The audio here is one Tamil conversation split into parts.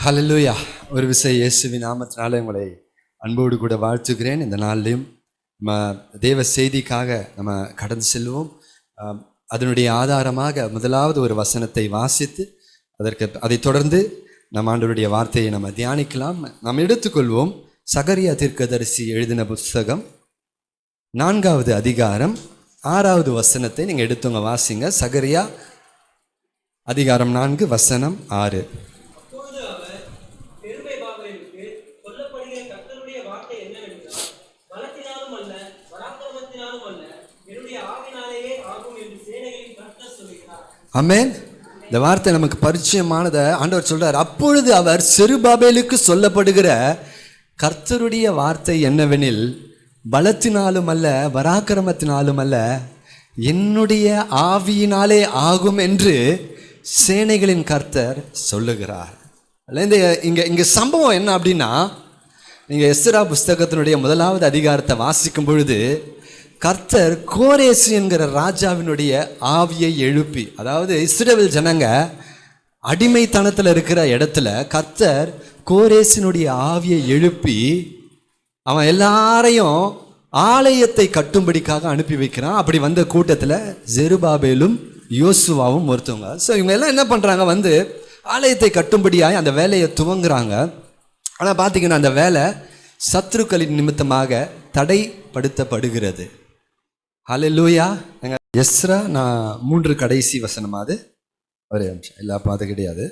ஹல்லேலூயா. ஒரு விசை இயேசுவின் நாமத்தினால உங்களை அன்போடு கூட வாழ்த்துகிறேன். இந்த நாளிலையும் நம்ம தேவ செய்திக்காக நம்ம கடந்து செல்வோம். அதனுடைய ஆதாரமாக முதலாவது ஒரு வசனத்தை வாசித்து அதை தொடர்ந்து நம்ம ஆண்டவருடைய வார்த்தையை நம்ம தியானிக்கலாம். நாம் எடுத்துக்கொள்வோம் சகரியா தீர்க்கதரிசி எழுதின புத்தகம் 4வது அதிகாரம் 6வது வசனத்தை நீங்கள் எடுத்துங்க, வாசிங்க. சகரியா அதிகாரம் 4 வசனம் 6. ஆமென். இந்த வார்த்தை நமக்கு பரிச்சயமானதை ஆண்டவர் சொல்றார். அப்பொழுது அவர் செருபாபேலுக்கு சொல்லப்படுகிற கர்த்தருடைய வார்த்தை என்னவெனில், பலத்தினாலும் அல்ல பராக்கிரமத்தினாலும் அல்ல, என்னுடைய ஆவியினாலே ஆகும் என்று சேனைகளின் கர்த்தர் சொல்லுகிறார். இந்த இங்க சம்பவம் என்ன அப்படின்னா, நீங்கள் எஸ்ரா புஸ்தகத்தினுடைய 1வது அதிகாரத்தை வாசிக்கும் பொழுது கர்த்தர் கோரேசு என்கிற ராஜாவினுடைய ஆவியை எழுப்பி, அதாவது இஸ்ரவேல் ஜனங்க அடிமைத்தனத்தில் இருக்கிற இடத்துல கர்த்தர் கோரேசினுடைய ஆவியை எழுப்பி அவன் எல்லாரையும் ஆலயத்தை கட்டும்படிக்காக அனுப்பி வைக்கிறான். அப்படி வந்த கூட்டத்தில் செருபாபேலும் யோசுவாவும் ஒருத்தவங்க. ஸோ இவங்க எல்லாம் என்ன பண்ணுறாங்க, ஆலயத்தை கட்டும்படியாக அந்த வேலையை துவங்குறாங்க. ஆனால் பார்த்தீங்கன்னா அந்த வேலை சத்துருக்களின் நிமித்தமாக தடைப்படுத்தப்படுகிறது. ஹல்லேலூயா. எஸ்ரா நான் 3 கடைசி வசனமாவது ஒரே நிமிஷம், எல்லா பாதை கிடையாது,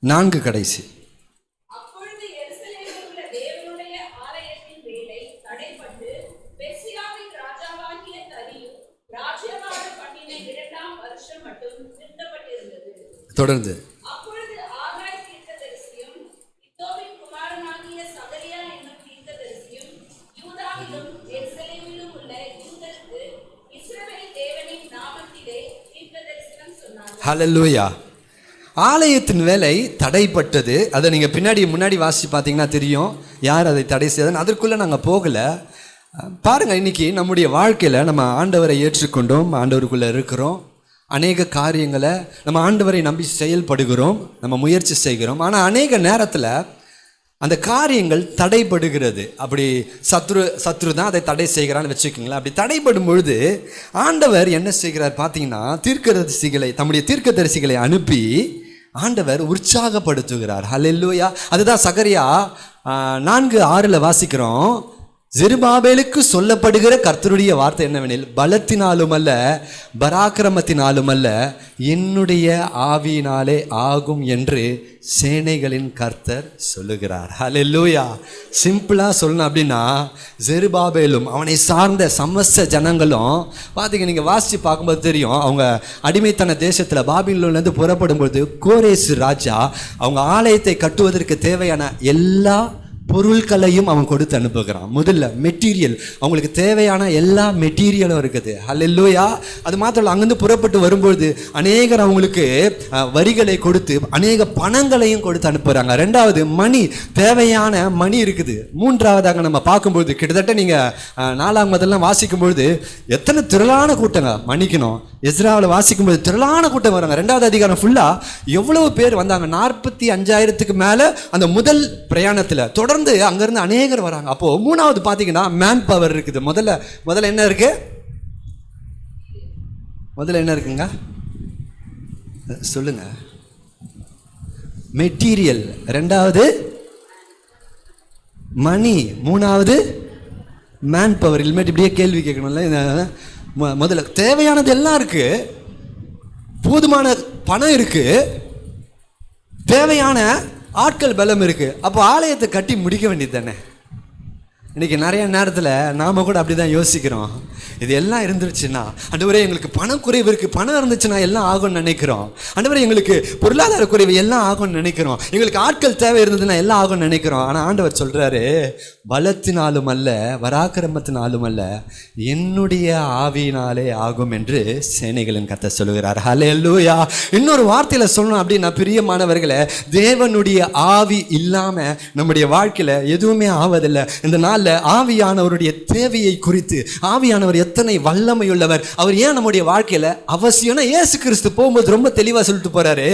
4 கடைசி. தொடர்ந்து ஹல்லேலூயா. ஆலயத்தின் வேலை தடைப்பட்டது. அதை நீங்கள் முன்னாடி வாசித்து பார்த்தீங்கன்னா தெரியும் யார் அதை தடை செய்ததுன்னு. அதற்குள்ளே நாங்கள் போகலை. பாருங்கள், இன்றைக்கி நம்முடைய வாழ்க்கையில் நம்ம ஆண்டவரை ஏற்றுக்கொண்டோம், ஆண்டவருக்குள்ளே இருக்கிறோம், அநேக காரியங்களை நம்ம ஆண்டவரை நம்பி செயல்படுகிறோம், நம்ம முயற்சி செய்கிறோம். ஆனால் அநேக நேரத்தில் அந்த காரியங்கள் தடைப்படுகிறது. அப்படி சத்ரு தான் அதை தடை செய்கிறான்னு வச்சுக்கோங்களேன். அப்படி தடைப்படும் பொழுது ஆண்டவர் என்ன செய்கிறார் பார்த்தீங்கன்னா, தம்முடைய தீர்க்கதரிசிகளை அனுப்பி ஆண்டவர் உற்சாகப்படுத்துகிறார். ஹல்லேலூயா. அதுதான் சகரியா 4:6 வாசிக்கிறோம். செருபாபேலுக்கு சொல்லப்படுகிற கர்த்தருடைய வார்த்தை என்னவெனில், பலத்தினாலும் அல்ல பராக்கிரமத்தினாலும் அல்ல, என்னுடைய ஆவியினாலே ஆகும் என்று சேனைகளின் கர்த்தர் சொல்லுகிறார். ஹல்லேலூயா. சிம்பிளாக சொல்லணும் அப்படின்னா, செருபாபேலும் அவனை சார்ந்த சமஸ்த ஜனங்களும் பார்த்தீங்க, நீங்கள் வாசித்து பார்க்கும்போது தெரியும், அவங்க அடிமைத்தன தேசத்தில் பாபிலோன்லேருந்து புறப்படும்போது கோரேசு ராஜா அவங்க ஆலயத்தை கட்டுவதற்கு தேவையான எல்லா பொருட்களையும் அவன் கொடுத்து அனுப்புகிறான். முதல்ல மெட்டீரியல், அவங்களுக்கு தேவையான எல்லா மெட்டீரியலும் இருக்குது. ஹல்லேலூயா. அது மாத்திரம் இல்லை, அங்கேருந்து புறப்பட்டு வரும்பொழுது அநேகர் அவங்களுக்கு வரிகளை கொடுத்து அநேக பணங்களையும் கொடுத்து அனுப்புகிறாங்க. 2வது மணி, தேவையான மணி இருக்குது. 3வதாக நம்ம பார்க்கும்பொழுது கிட்டத்தட்ட நீங்கள் 4ஆம் முதல்லாம் வாசிக்கும்பொழுது எத்தனை திரளான கூட்டங்க மன்னிக்கணும். எஸ்ராவில் வாசிக்கும்போது திரளான கூட்டம் வராங்க. 2வது அதிகாரம் ஃபுல்லாக எவ்வளவு பேர் வந்தாங்க, 45,000க்கு மேலே அந்த முதல் பிரயாணத்தில். தொடர்ந்து அங்கிருந்து அநேகர் வராங்க. அப்போ 3வது பார்த்தீங்கன்னா மேன் பவர் இருக்குது. முதல்ல என்ன இருக்கு? முதல்ல என்ன இருக்குங்க சொல்லுங்க? மெட்டீரியல். 2வது மணி. 3வது மேன் பவர். இனிமேட்டு இப்படியே கேள்வி கேட்கணும்ல. முதல்ல தேவையானது எல்லாம் இருக்கு, போதுமான பணம் இருக்கு, தேவையான ஆட்கள் பலம் இருக்கு. அப்போ ஆலயத்தை கட்டி முடிக்க வேண்டியது தானே. இன்றைக்கி நிறைய நேரத்தில் நாம் கூட அப்படி தான் யோசிக்கிறோம். இது எல்லாம் இருந்துருச்சுன்னா, ஆண்டவரே எங்களுக்கு பணக்குறைவு இருக்குது, பணம் இருந்துச்சுன்னா எல்லாம் ஆகும்னு நினைக்கிறோம். ஆண்டவரே எங்களுக்கு பொருளாதார குறைவு எல்லாம் ஆகும்னு நினைக்கிறோம், எங்களுக்கு ஆட்கள் தேவை இருந்ததுன்னா எல்லாம் ஆகும்னு நினைக்கிறோம். ஆனால் ஆண்டவர் சொல்கிறாரு, பலத்தினாலும் அல்ல பராக்கிரமத்தினாலும் அல்ல, என்னுடைய ஆவியினாலே ஆகும் என்று சேனைகளின் கர்த்தர் சொல்லுகிறார். ஹல்லேலூயா. இன்னொரு வார்த்தையில் சொல்லணும் அப்படின்னா, பிரியமானவர்களே, தேவனுடைய ஆவி இல்லாமல் நம்முடைய வாழ்க்கையில் எதுவுமே ஆவதில்லை. இந்த நாளில் நாளில் ஆவியானவருடைய தேவையை குறித்து, ஆவியானவர் எத்தனை வல்லமையுள்ளவர், அவர் ஏன் நம்முடைய வாழ்க்கையில் அவசியம்னா இயேசு கிறிஸ்து போகும்போது ரொம்ப தெளிவாக சொல்லிட்டு போறாரு,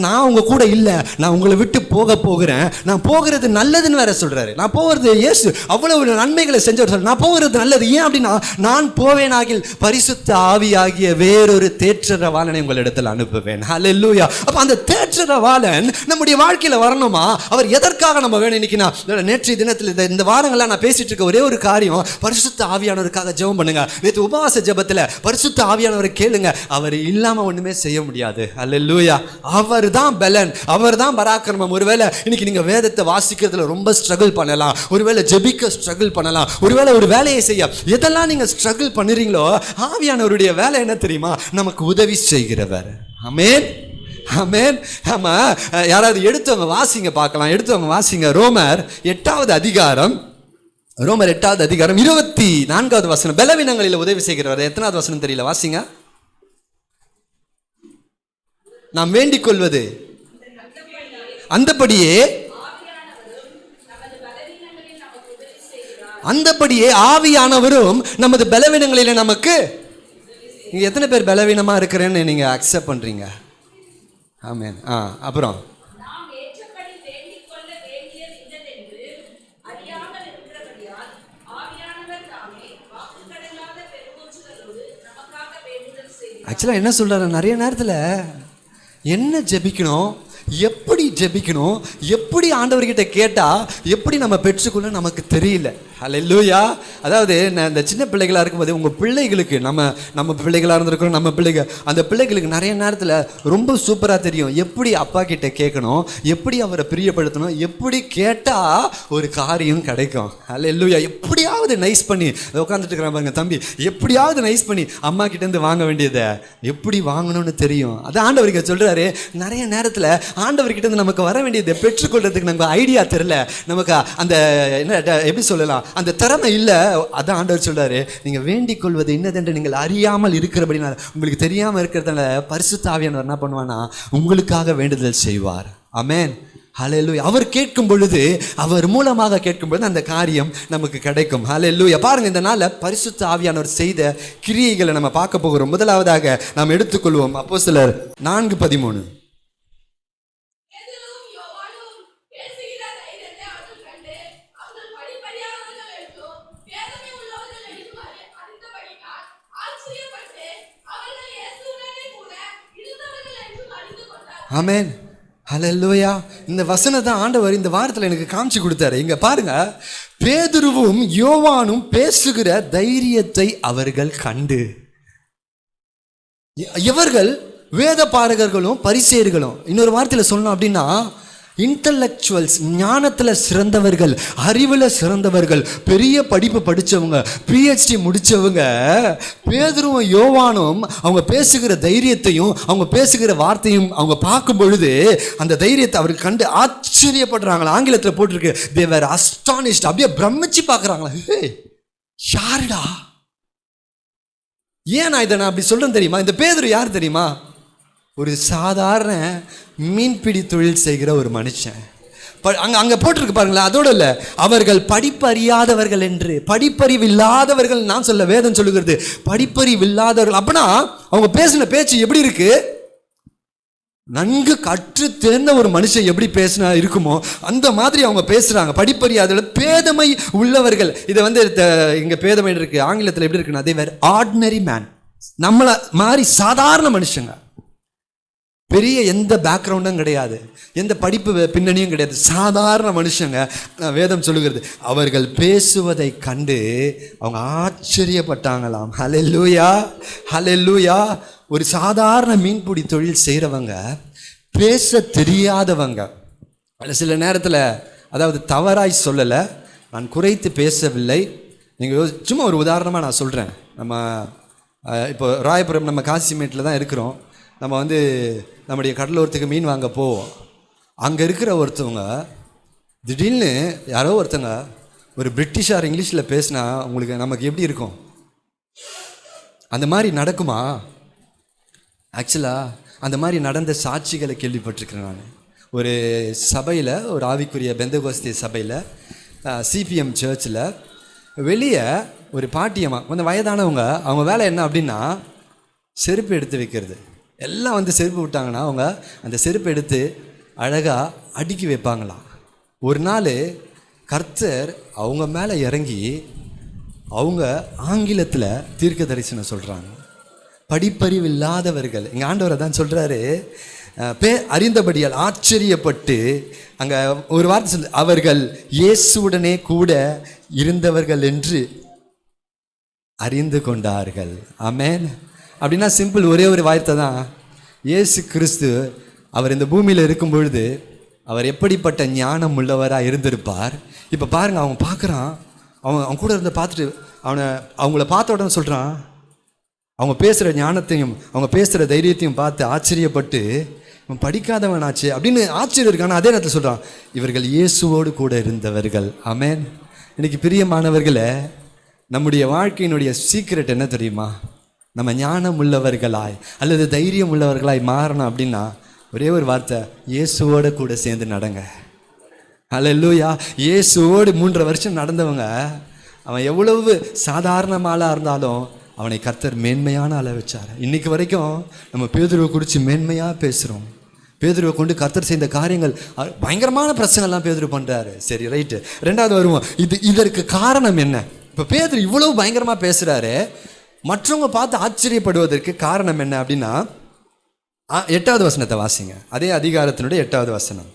நான் உங்க கூட இல்லை, நான் உங்களை விட்டு போகிறேன், நான் போகிறது நல்லதுன்னு வேற சொல்றாரு. நான் போகிறது இயேசு அவ்வளவு நன்மைகளை செஞ்சவர் சொல்ற, நான் போகிறது நல்லது. ஏன் அப்படின்னா, நான் போவேனாகில் பரிசுத்த ஆவியாகிய வேறொரு தேற்றரவாளனை உங்களிடத்தில் அனுப்புவேன். ஹல்லேலூயா. அப்ப அந்த தேற்றரவாளன் நம்முடைய வாழ்க்கையில வரணுமா? அவர் எதற்காக நம்ம வேணும்? இன்னைக்கு நான் நேற்றைய தினத்தில் இந்த வாரங்கள்லாம் நான் பேசிட்டு இருக்க ஒரே ஒரு காரியம், பரிசுத்த ஆவியானவருக்காக ஜெபம் பண்ணுங்க. நேற்று உபவாச ஜெபத்தில் பரிசுத்த ஆவியானவரை கேளுங்க. அவர் இல்லாம ஒண்ணுமே செய்ய முடியாது. அல்லேலூயா. அவர் தான் பலன், அவர் தான் பராக்கிரமம். ஒருவேளை இன்னைக்கு நீங்க வேதத்தை வாசிக்கிறதுல ரொம்ப ஸ்ட்ரகிள் பண்ணலாம், ஒருவேளை ஜெபிக்க ஸ்ட்ரகிள் பண்ணலாம், ஒருவேளை ஒரு வேலையை செய்ய எதெல்லாம் நீங்க ஸ்ட்ரகிள் பண்ணுறீங்களோ, ஆவியானவருடைய வேலை என்ன தெரியுமா? நமக்கு உதவி செய்கிறவர். ஆமென், ஆமென். ஆமா, யாராவது எடுத்தவங்க வாசிங்க பார்க்கலாம். எடுத்தவங்க வாசிங்க. ரோமர் 8வது அதிகாரம், ரோமர் 8வது அதிகாரம் 24வது வசனம். பலவீனங்களில் உதவி செய்கிறவர். எத்தனாவது வசனம் தெரியல, வாசிங்க. நாம் வேண்டிக் கொள்வது அந்தபடியே ஆவியானவரும் நமது பலவீனங்களில நமக்கு. நீங்க எத்தனை பேர் பலவீனமா இருக்கிறேன்னு நீங்க அக்செப்ட் பண்றீங்க? ஆமென். அப்புறம் ஆக்சுவலா என்ன சொல்றாரு, நிறைய நேரத்துல என்ன ஜெபிக்கணும், எப்படி ஜெபிக்கணும், எப்படி ஆண்டவர்கிட்ட கேட்டா எப்படி நம்ம பெற்றுக்கொள்ள நமக்கு தெரியல. ஹல்லேலூயா. அதாவது இந்த சின்ன பிள்ளைகளாக இருக்கும்போது உங்கள் பிள்ளைகளுக்கு, நம்ம பிள்ளைகளாக இருந்திருக்கிறோம், நம்ம பிள்ளைங்க, அந்த பிள்ளைகளுக்கு நிறைய நேரத்தில் ரொம்ப சூப்பராக தெரியும் எப்படி அப்பா கிட்ட கேட்கணும், எப்படி அவரை பிரியப்படுத்தணும், எப்படி கேட்டால் ஒரு காரியம் கிடைக்கும். ஹல்லேலூயா. எப்படியாவது நைஸ் பண்ணி உட்காந்துட்டு இருக்கிறான் பாருங்க தம்பி, எப்படியாவது நைஸ் பண்ணி அம்மா கிட்டேருந்து வாங்க வேண்டியதை எப்படி வாங்கணும்னு தெரியும். அது ஆண்டவருக்கு சொல்கிறாரு. நிறைய நேரத்தில் ஆண்டவர்கிட்ட நமக்கு வர வேண்டியதை பெற்றுக்கொள்றதுக்கு நமக்கு ஐடியா தெரியல, நமக்கு அந்த என்ன எப்படி சொல்லலாம், அந்த திறமை இல்லை. அதான் ஆண்டவர் சொல்றாரு, நீங்க வேண்டிக் கொள்வது என்னதென்று நீங்கள் அறியாமல் இருக்கிறபடினால, உங்களுக்கு தெரியாம இருக்கிறதுனால பரிசுத்த ஆவியானவர் என்ன பண்ணுவானா, உங்களுக்காக வேண்டுதல் செய்வார். ஆமென், ஹல்லேலூயா. அவர் கேட்கும் பொழுது, அவர் மூலமாக கேட்கும் பொழுது அந்த காரியம் நமக்கு கிடைக்கும். ஹல்லேலூயா. பாருங்க, இந்த நாள்ல பரிசுத்த ஆவியானவர் செய்த கிரியைகளை நம்ம பார்க்க போகிறோம். முதலாவதாக நாம் எடுத்துக்கொள்வோம் அப்போஸ்தலர் 4:13. ஆமென், ஹல்லேலூயா. இந்த வசனத்தை ஆண்டவர் இந்த வாரத்தில் எனக்கு காமிச்சு கொடுத்தாரு. இங்க பாருங்க, பேதுருவும் யோவானும் பேசுகிற தைரியத்தை அவர்கள் கண்டு. இவர்கள் வேத பாரகர்களும் பரிசேயர்களும், இன்னொரு வார்த்தையில் சொல்லணும் அப்படின்னா இன்டலெக்சுவல்ஸ், ஞானத்தில் சிறந்தவர்கள், அறிவில் சிறந்தவர்கள், பெரிய படிப்பு படித்தவங்க, PhD முடித்தவங்க. பேதுருவும் யோவானும் அவங்க பேசுகிற தைரியத்தையும் அவங்க பேசுகிற வார்த்தையும் அவங்க பார்க்கும் பொழுது அந்த தைரியத்தை அவர்கள் கண்டு ஆச்சரியப்படுறாங்களா. ஆங்கிலத்தில் போட்டிருக்கு, they were astonished. அப்படியே பிரமிச்சு பார்க்குறாங்களா, யாருடா? ஏன் நான் இதை அப்படி சொல்றேன் தெரியுமா? இந்த பேதுரு யார் தெரியுமா? ஒரு சாதாரண மீன்பிடி தொழில் செய்கிற ஒரு மனுஷன். அங்க போட்டிருக்கு பாருங்களேன். அதோட இல்ல, அவர்கள் படிப்பறியாதவர்கள் என்று. படிப்பறிவு இல்லாதவர்கள் நான் சொல்ல, வேதம் சொல்லுகிறது படிப்பறிவு இல்லாதவர்கள். அப்படின்னா அவங்க பேசின பேச்சு எப்படி இருக்கு? நன்கு கற்று தேர்ந்த ஒரு மனுஷன் எப்படி பேசினா இருக்குமோ அந்த மாதிரி அவங்க பேசுறாங்க. படிப்பறியாத பேதமை உள்ளவர்கள். இதை இங்க பேதமை இருக்கு, ஆங்கிலத்தில் எப்படி இருக்குன்னா, they were ordinary man. நம்மள மாதிரி சாதாரண மனுஷங்க, பெரிய எந்த பேக்ரவுண்டும் கிடையாது, எந்த படிப்பு பின்னணியும் கிடையாது, சாதாரண மனுஷங்க. வேதம் சொல்லுகிறது, அவர்கள் பேசுவதை கண்டு அவங்க ஆச்சரியப்பட்டாங்களாம். ஹல்லேலூயா, ஹல்லேலூயா. ஒரு சாதாரண மீன்பிடி தொழில் செய்கிறவங்க, பேச தெரியாதவங்க. சில நேரத்தில், அதாவது தவறாய் சொல்லலை, நான் குறைத்து பேசவில்லை. நீங்கள் சும்மா ஒரு உதாரணமாக நான் சொல்கிறேன். நம்ம இப்போ ராயபுரம், நம்ம காசிமேட்டில் தான் இருக்கிறோம். நம்ம நம்முடைய கடலோரத்துக்கு மீன் வாங்க போவோம். அங்கே இருக்கிற ஒருத்தவங்க திடீர்னு யாரோ ஒருத்தங்க ஒரு பிரிட்டிஷார் இங்கிலீஷில் பேசினா நமக்கு எப்படி இருக்கும்? அந்த மாதிரி நடக்குமா? ஆக்சுவலாக அந்த மாதிரி நடந்த சாட்சிகளை கேள்விப்பட்டிருக்கிறேன் நான். ஒரு சபையில், ஒரு ஆவிக்குரிய பெந்தகோஸ்தே சபையில், CPM சர்ச்சில் வெளியே ஒரு பாட்டியம்மா கொஞ்சம் வயதானவங்க, அவங்க வேலை என்ன அப்படின்னா செருப்பு எடுத்து வைக்கிறது. எல்லாம் வந்து செருப்பு விட்டாங்கன்னா அவங்க அந்த செருப்பு எடுத்து அழகாக அடுக்கி வைப்பாங்களாம். ஒரு நாள் கர்த்தர் அவங்க மேலே இறங்கி அவங்க ஆங்கிலத்தில் தீர்க்க தரிசனம் சொல்கிறாங்க. படிப்பறிவு இல்லாதவர்கள், எங்கள் ஆண்டவரை தான் சொல்கிறாரு, அறிந்தபடியால் ஆச்சரியப்பட்டு அங்கே ஒரு வார்த்தை சொல்லு, அவர்கள் இயேசுவுடனே கூட இருந்தவர்கள் என்று அறிந்து கொண்டார்கள். ஆமென். அப்படின்னா சிம்பிள், ஒரே ஒரு வார்த்தை தான். இயேசு கிறிஸ்து அவர் இந்த பூமியில் இருக்கும் பொழுது அவர் எப்படிப்பட்ட ஞானம் உள்ளவராக இருந்திருப்பார். இப்போ பாருங்கள், அவங்க பார்க்குறான், அவன் கூட இருந்த பார்த்துட்டு அவங்கள பார்த்த உடனே சொல்கிறான், அவங்க பேசுகிற ஞானத்தையும் அவங்க பேசுகிற தைரியத்தையும் பார்த்து ஆச்சரியப்பட்டு இவன் படிக்காதவனாச்சு அப்படின்னு ஆச்சரியம் இருக்கான. அதே நேரத்தில் சொல்கிறான், இவர்கள் இயேசுவோடு கூட இருந்தவர்கள். ஆமென். இன்னைக்கு பிரியமானவர்களே, நம்முடைய வாழ்க்கையினுடைய சீக்ரெட் என்ன தெரியுமா? நம்ம ஞானம் உள்ளவர்களாய் அல்லது தைரியம் உள்ளவர்களாய் மாறணும் அப்படின்னா ஒரே ஒரு வார்த்தை, இயேசுவோடு கூட சேர்ந்து நடங்க. அல்லேலூயா. இயேசுவோடு 3 வருஷம் நடந்தவங்க, அவன் எவ்வளவு சாதாரணமாளாக இருந்தாலும் அவனை கர்த்தர் மேன்மையான ஆள வச்சார். இன்னைக்கு வரைக்கும் நம்ம பேதுருவை குறித்து மேன்மையாக பேசுகிறோம். பேதுருவை கொண்டு கர்த்தர் செய்த காரியங்கள், பயங்கரமான பிரச்சனைலாம் பேதுரு பண்ணுறாரு. சரி, ரைட்டு, 2வது வருவோம். இதற்கு காரணம் என்ன? இப்போ பேதுரு இவ்வளவு பயங்கரமாக பேசுகிறாரு, மற்றவங்க பார்த்து ஆச்சரியப்படுவதற்கு காரணம் என்ன அப்படின்னா 8வது வசனத்தை வாசிங்க. அதே அதிகாரத்தினுடைய 8வது வசனம்.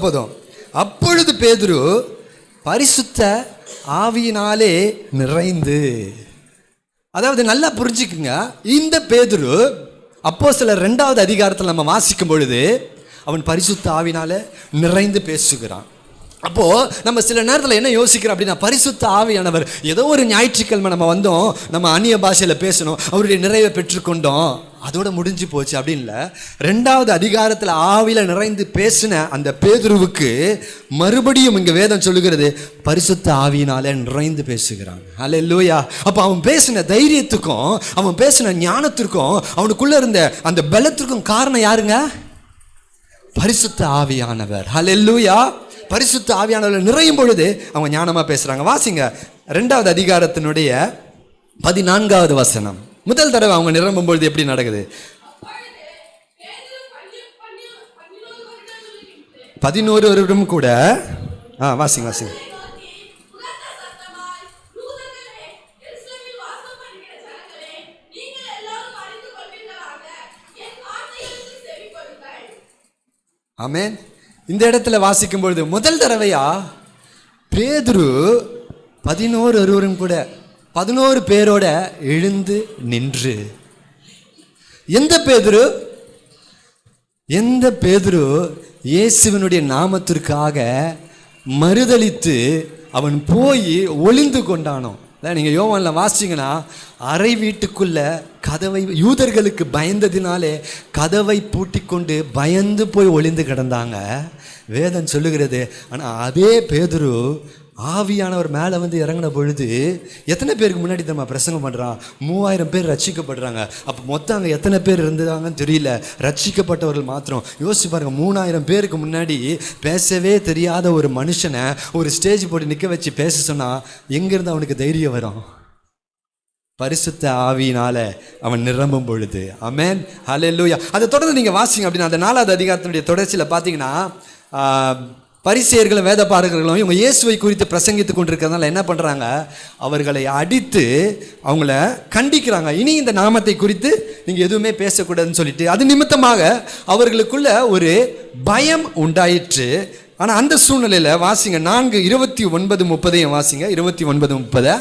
போதும். அப்பொழுது பேதுரு பரிசுத்த ஆவியினாலே நிறைந்து. அதாவது நல்லா புரிஞ்சுக்குங்க, இந்த பேதுரு அப்போஸ்தலர் 2வது அதிகாரத்தில் நம்ம வாசிக்கும் பொழுது அவன் பரிசுத்த ஆவியினாலே நிறைந்து பேசுகிறான். அப்போது நம்ம சில நேரத்தில் என்ன யோசிக்கிறோம் அப்படின்னா, பரிசுத்த ஆவியானவர் ஏதோ ஒரு ஞாயிற்றுக்கிழமை நம்ம வந்தோம், நம்ம அந்நிய பாஷையில் பேசணும், அவருடைய நிறைவை பெற்றுக்கொண்டோம், அதோட முடிஞ்சு போச்சு அப்படின்னு இல்லை. 2வது அதிகாரத்தில் ஆவியில் நிறைந்து பேசின அந்த பேதுருவுக்கு மறுபடியும் இங்கே வேதம் சொல்லுகிறது, பரிசுத்த ஆவியினாலே நிறைந்து பேசுகிறான். அல்லேலூயா. அப்போ அவன் பேசின தைரியத்துக்கும் அவன் பேசின ஞானத்திற்கும் அவனுக்குள்ளே இருந்த அந்த பலத்திற்கும் காரணம் யாருங்க? பரிசுத்த ஆவியானவர். அல்லேலூயா. பரிசுத்த ஆவியானவர் நிறையும் பொழுது அவங்க ஞானமாக பேசுகிறாங்க. வாசிங்க 2வது அதிகாரத்தினுடைய 14வது வசனம். முதல் தடவை அவங்க நிரம்பும் பொழுது எப்படி நடக்குது? 11 வருடம் கூட. வாசிங்க. ஆமென். இந்த இடத்துல வாசிக்கும் பொழுது முதல் தடவையா பேதுரு 11 ஒருவரும் கூட 11 பேரோட எழுந்து நின்று. எந்த பேதுரு இயேசுவினுடைய நாமத்திற்காக மறுதலித்து அவன் போய் ஒளிந்து கொண்டானோ. நீங்கள் யோவான்ல வாசிங்கன்னா, அறை வீட்டுக்குள்ள கதவை யூதர்களுக்கு பயந்ததினாலே கதவை பூட்டி கொண்டு பயந்து போய் ஒளிந்து கிடந்தாங்க. வேதம் சொல்லுகிறது. ஆனால் அதே பேதுரு ஆவியானவர் மேலே வந்து இறங்கின பொழுது எத்தனை பேருக்கு முன்னாடி நம்ம பிரசங்கம் பண்ணுறான்? 3000 பேர் ரட்சிக்கப்படுறாங்க. அப்போ மொத்தம் அங்கே எத்தனை பேர் இருந்தாங்கன்னு தெரியல, ரட்சிக்கப்பட்டவர்கள் மாத்திரம் யோசிச்சு பாருங்க. 3000 பேருக்கு முன்னாடி பேசவே தெரியாத ஒரு மனுஷனை ஒரு ஸ்டேஜ் போட்டு நிற்க வச்சு பேச சொன்னால் எங்கேருந்து அவனுக்கு தைரியம் வரும்? பரிசுத்த ஆவியினால அவன் நிரம்பும் பொழுது. ஆமென். ஹல்லேலூயா. அதை தொடர்ந்து நீங்கள் வாசிங்க அப்படின்னா அந்த 4வது அதிகாரத்தினுடைய தொடர்ச்சியில் பார்த்தீங்கன்னா, பரிசேயர்களும் வேத பாரகர்களும் இவங்க இயேசுவை குறித்து பிரசங்கித்து கொண்டிருக்கிறதுனால என்ன பண்ணுறாங்க? அவர்களை அடித்து அவங்கள கண்டிக்கிறாங்க. இனி இந்த நாமத்தை குறித்து நீங்கள் எதுவுமே பேசக்கூடாதுன்னு சொல்லிட்டு அது நிமித்தமாக அவர்களுக்குள்ள ஒரு பயம் உண்டாயிற்று. ஆனால் அந்த சூழ்நிலையில் வாசிங்க 4:29-30 வாசிங்க. 29-30.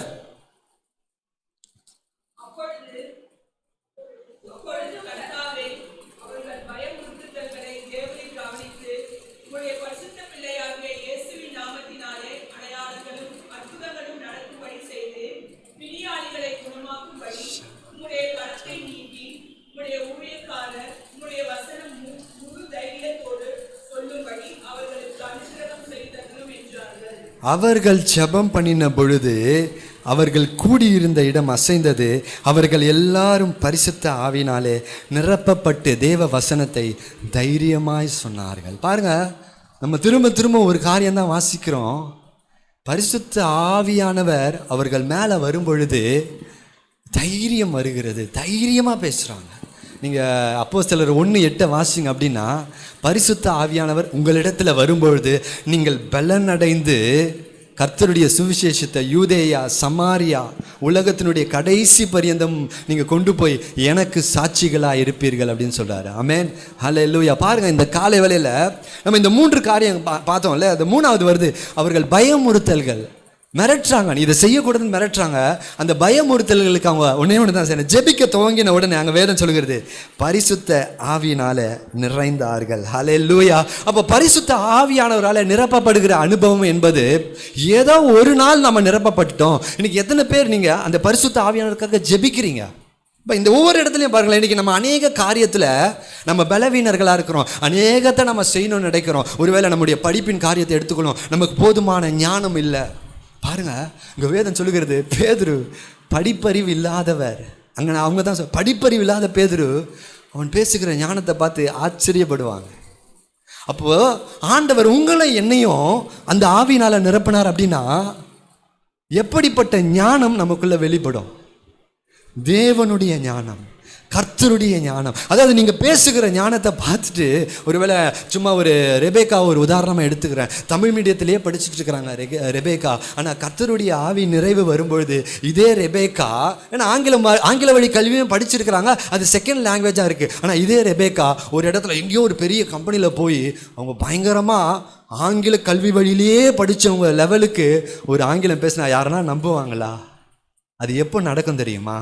அவர்கள் ஜெபம் பண்ணின பொழுது அவர்கள் கூடியிருந்த இடம் அசைந்தது. அவர்கள் எல்லாரும் பரிசுத்த ஆவியினாலே நிரப்பப்பட்டு தேவ வசனத்தை தைரியமாய் சொன்னார்கள். பாருங்க, நம்ம திரும்ப திரும்ப ஒரு காரியம்தான் வாசிக்கிறோம். பரிசுத்த ஆவியானவர் அவர்கள் மேலே வரும்பொழுது தைரியம் வருகிறது, தைரியமாக பேசுகிறாங்க. நீங்கள் அப்போஸ்தலர் 1:8 வாசிங்க அப்படின்னா, பரிசுத்த ஆவியானவர் உங்களிடத்தில் வரும்பொழுது நீங்கள் பலனடைந்து கர்த்தருடைய சுவிசேஷத்தை யூதேயா சமாரியா உலகத்தினுடைய கடைசி பரியந்தம் நீங்கள் கொண்டு போய் எனக்கு சாட்சிகளாக இருப்பீர்கள் அப்படின்னு சொல்கிறாரு. ஆமென், ஹல்லேலூயா. பாருங்கள், இந்த காலை வேளையில் நம்ம இந்த 3 காரியம் பார்த்தோம்ல, அது 3வது வருது. அவர்கள் பயமுறுத்தல்கள், மிரட்டுறாங்க, நீ இதை செய்யக்கூடாதுன்னு மிரட்டுறாங்க. அந்த பயமுறுத்தல்களுக்கு அவங்க ஒன்று தான் செய்யணும். ஜெபிக்க துவங்கின உடனே அங்கே வேதம் சொல்கிறது பரிசுத்த ஆவியினால நிறைந்தார்கள். ஹல்லேலூயா. அப்போ பரிசுத்த ஆவியானவரால் நிரப்பப்படுகிற அனுபவம் என்பது ஏதோ ஒரு நாள் நம்ம நிரப்பப்பட்டோம். இன்னைக்கு எத்தனை பேர் நீங்கள் அந்த பரிசுத்த ஆவியானவருக்காக ஜெபிக்கிறீங்க? இப்போ இந்த ஒவ்வொரு இடத்துலையும் பாருங்களேன், இன்றைக்கி நம்ம அநேக காரியத்தில் நம்ம பலவீனர்களாக இருக்கிறோம், அநேகத்தை நம்ம செய்யணும்னு நினைக்கிறோம். ஒருவேளை நம்முடைய படிப்பின் காரியத்தை எடுத்துக்கணும், நமக்கு போதுமான ஞானம் இல்லை. பாருங்க, இங்கே வேதம் சொல்லுகிறது பேதுரு படிப்பறிவு இல்லாதவர். அங்கே அவங்க தான் படிப்பறிவு இல்லாத பேதுரு அவன் பேசுகிற ஞானத்தை பார்த்து ஆச்சரியப்படுவாங்க. அப்போ ஆண்டவர் உங்களை என்னையும் அந்த ஆவியினால நிரப்பினார் அப்படின்னா எப்படிப்பட்ட ஞானம் நமக்குள்ள வெளிப்படும்? தேவனுடைய ஞானம், கர்த்தருடைய ஞானம். அதாவது நீங்கள் பேசுகிற ஞானத்தை பார்த்துட்டு, ஒருவேளை சும்மா ஒரு ரெபேக்கா ஒரு உதாரணமாக எடுத்துக்கிறேன். தமிழ் மீடியத்திலேயே படிச்சுட்டு இருக்கிறாங்க ரெபேக்கா. ஆனால் கர்த்தருடைய ஆவி நிறைவு வரும்பொழுது இதே ரெபேக்கா, ஏன்னா ஆங்கில வழி கல்வியும் படிச்சிருக்கிறாங்க, அது செகண்ட் லாங்குவேஜாக இருக்குது. ஆனால் இதே ரெபேக்கா ஒரு இடத்துல எங்கேயோ ஒரு பெரிய கம்பெனியில் போய் அவங்க பயங்கரமாக ஆங்கில கல்வி வழியிலேயே படித்தவங்க லெவலுக்கு ஒரு ஆங்கிலம் பேசினா யாருன்னா நம்புவாங்களா? அது எப்போ நடக்கும் தெரியுமா?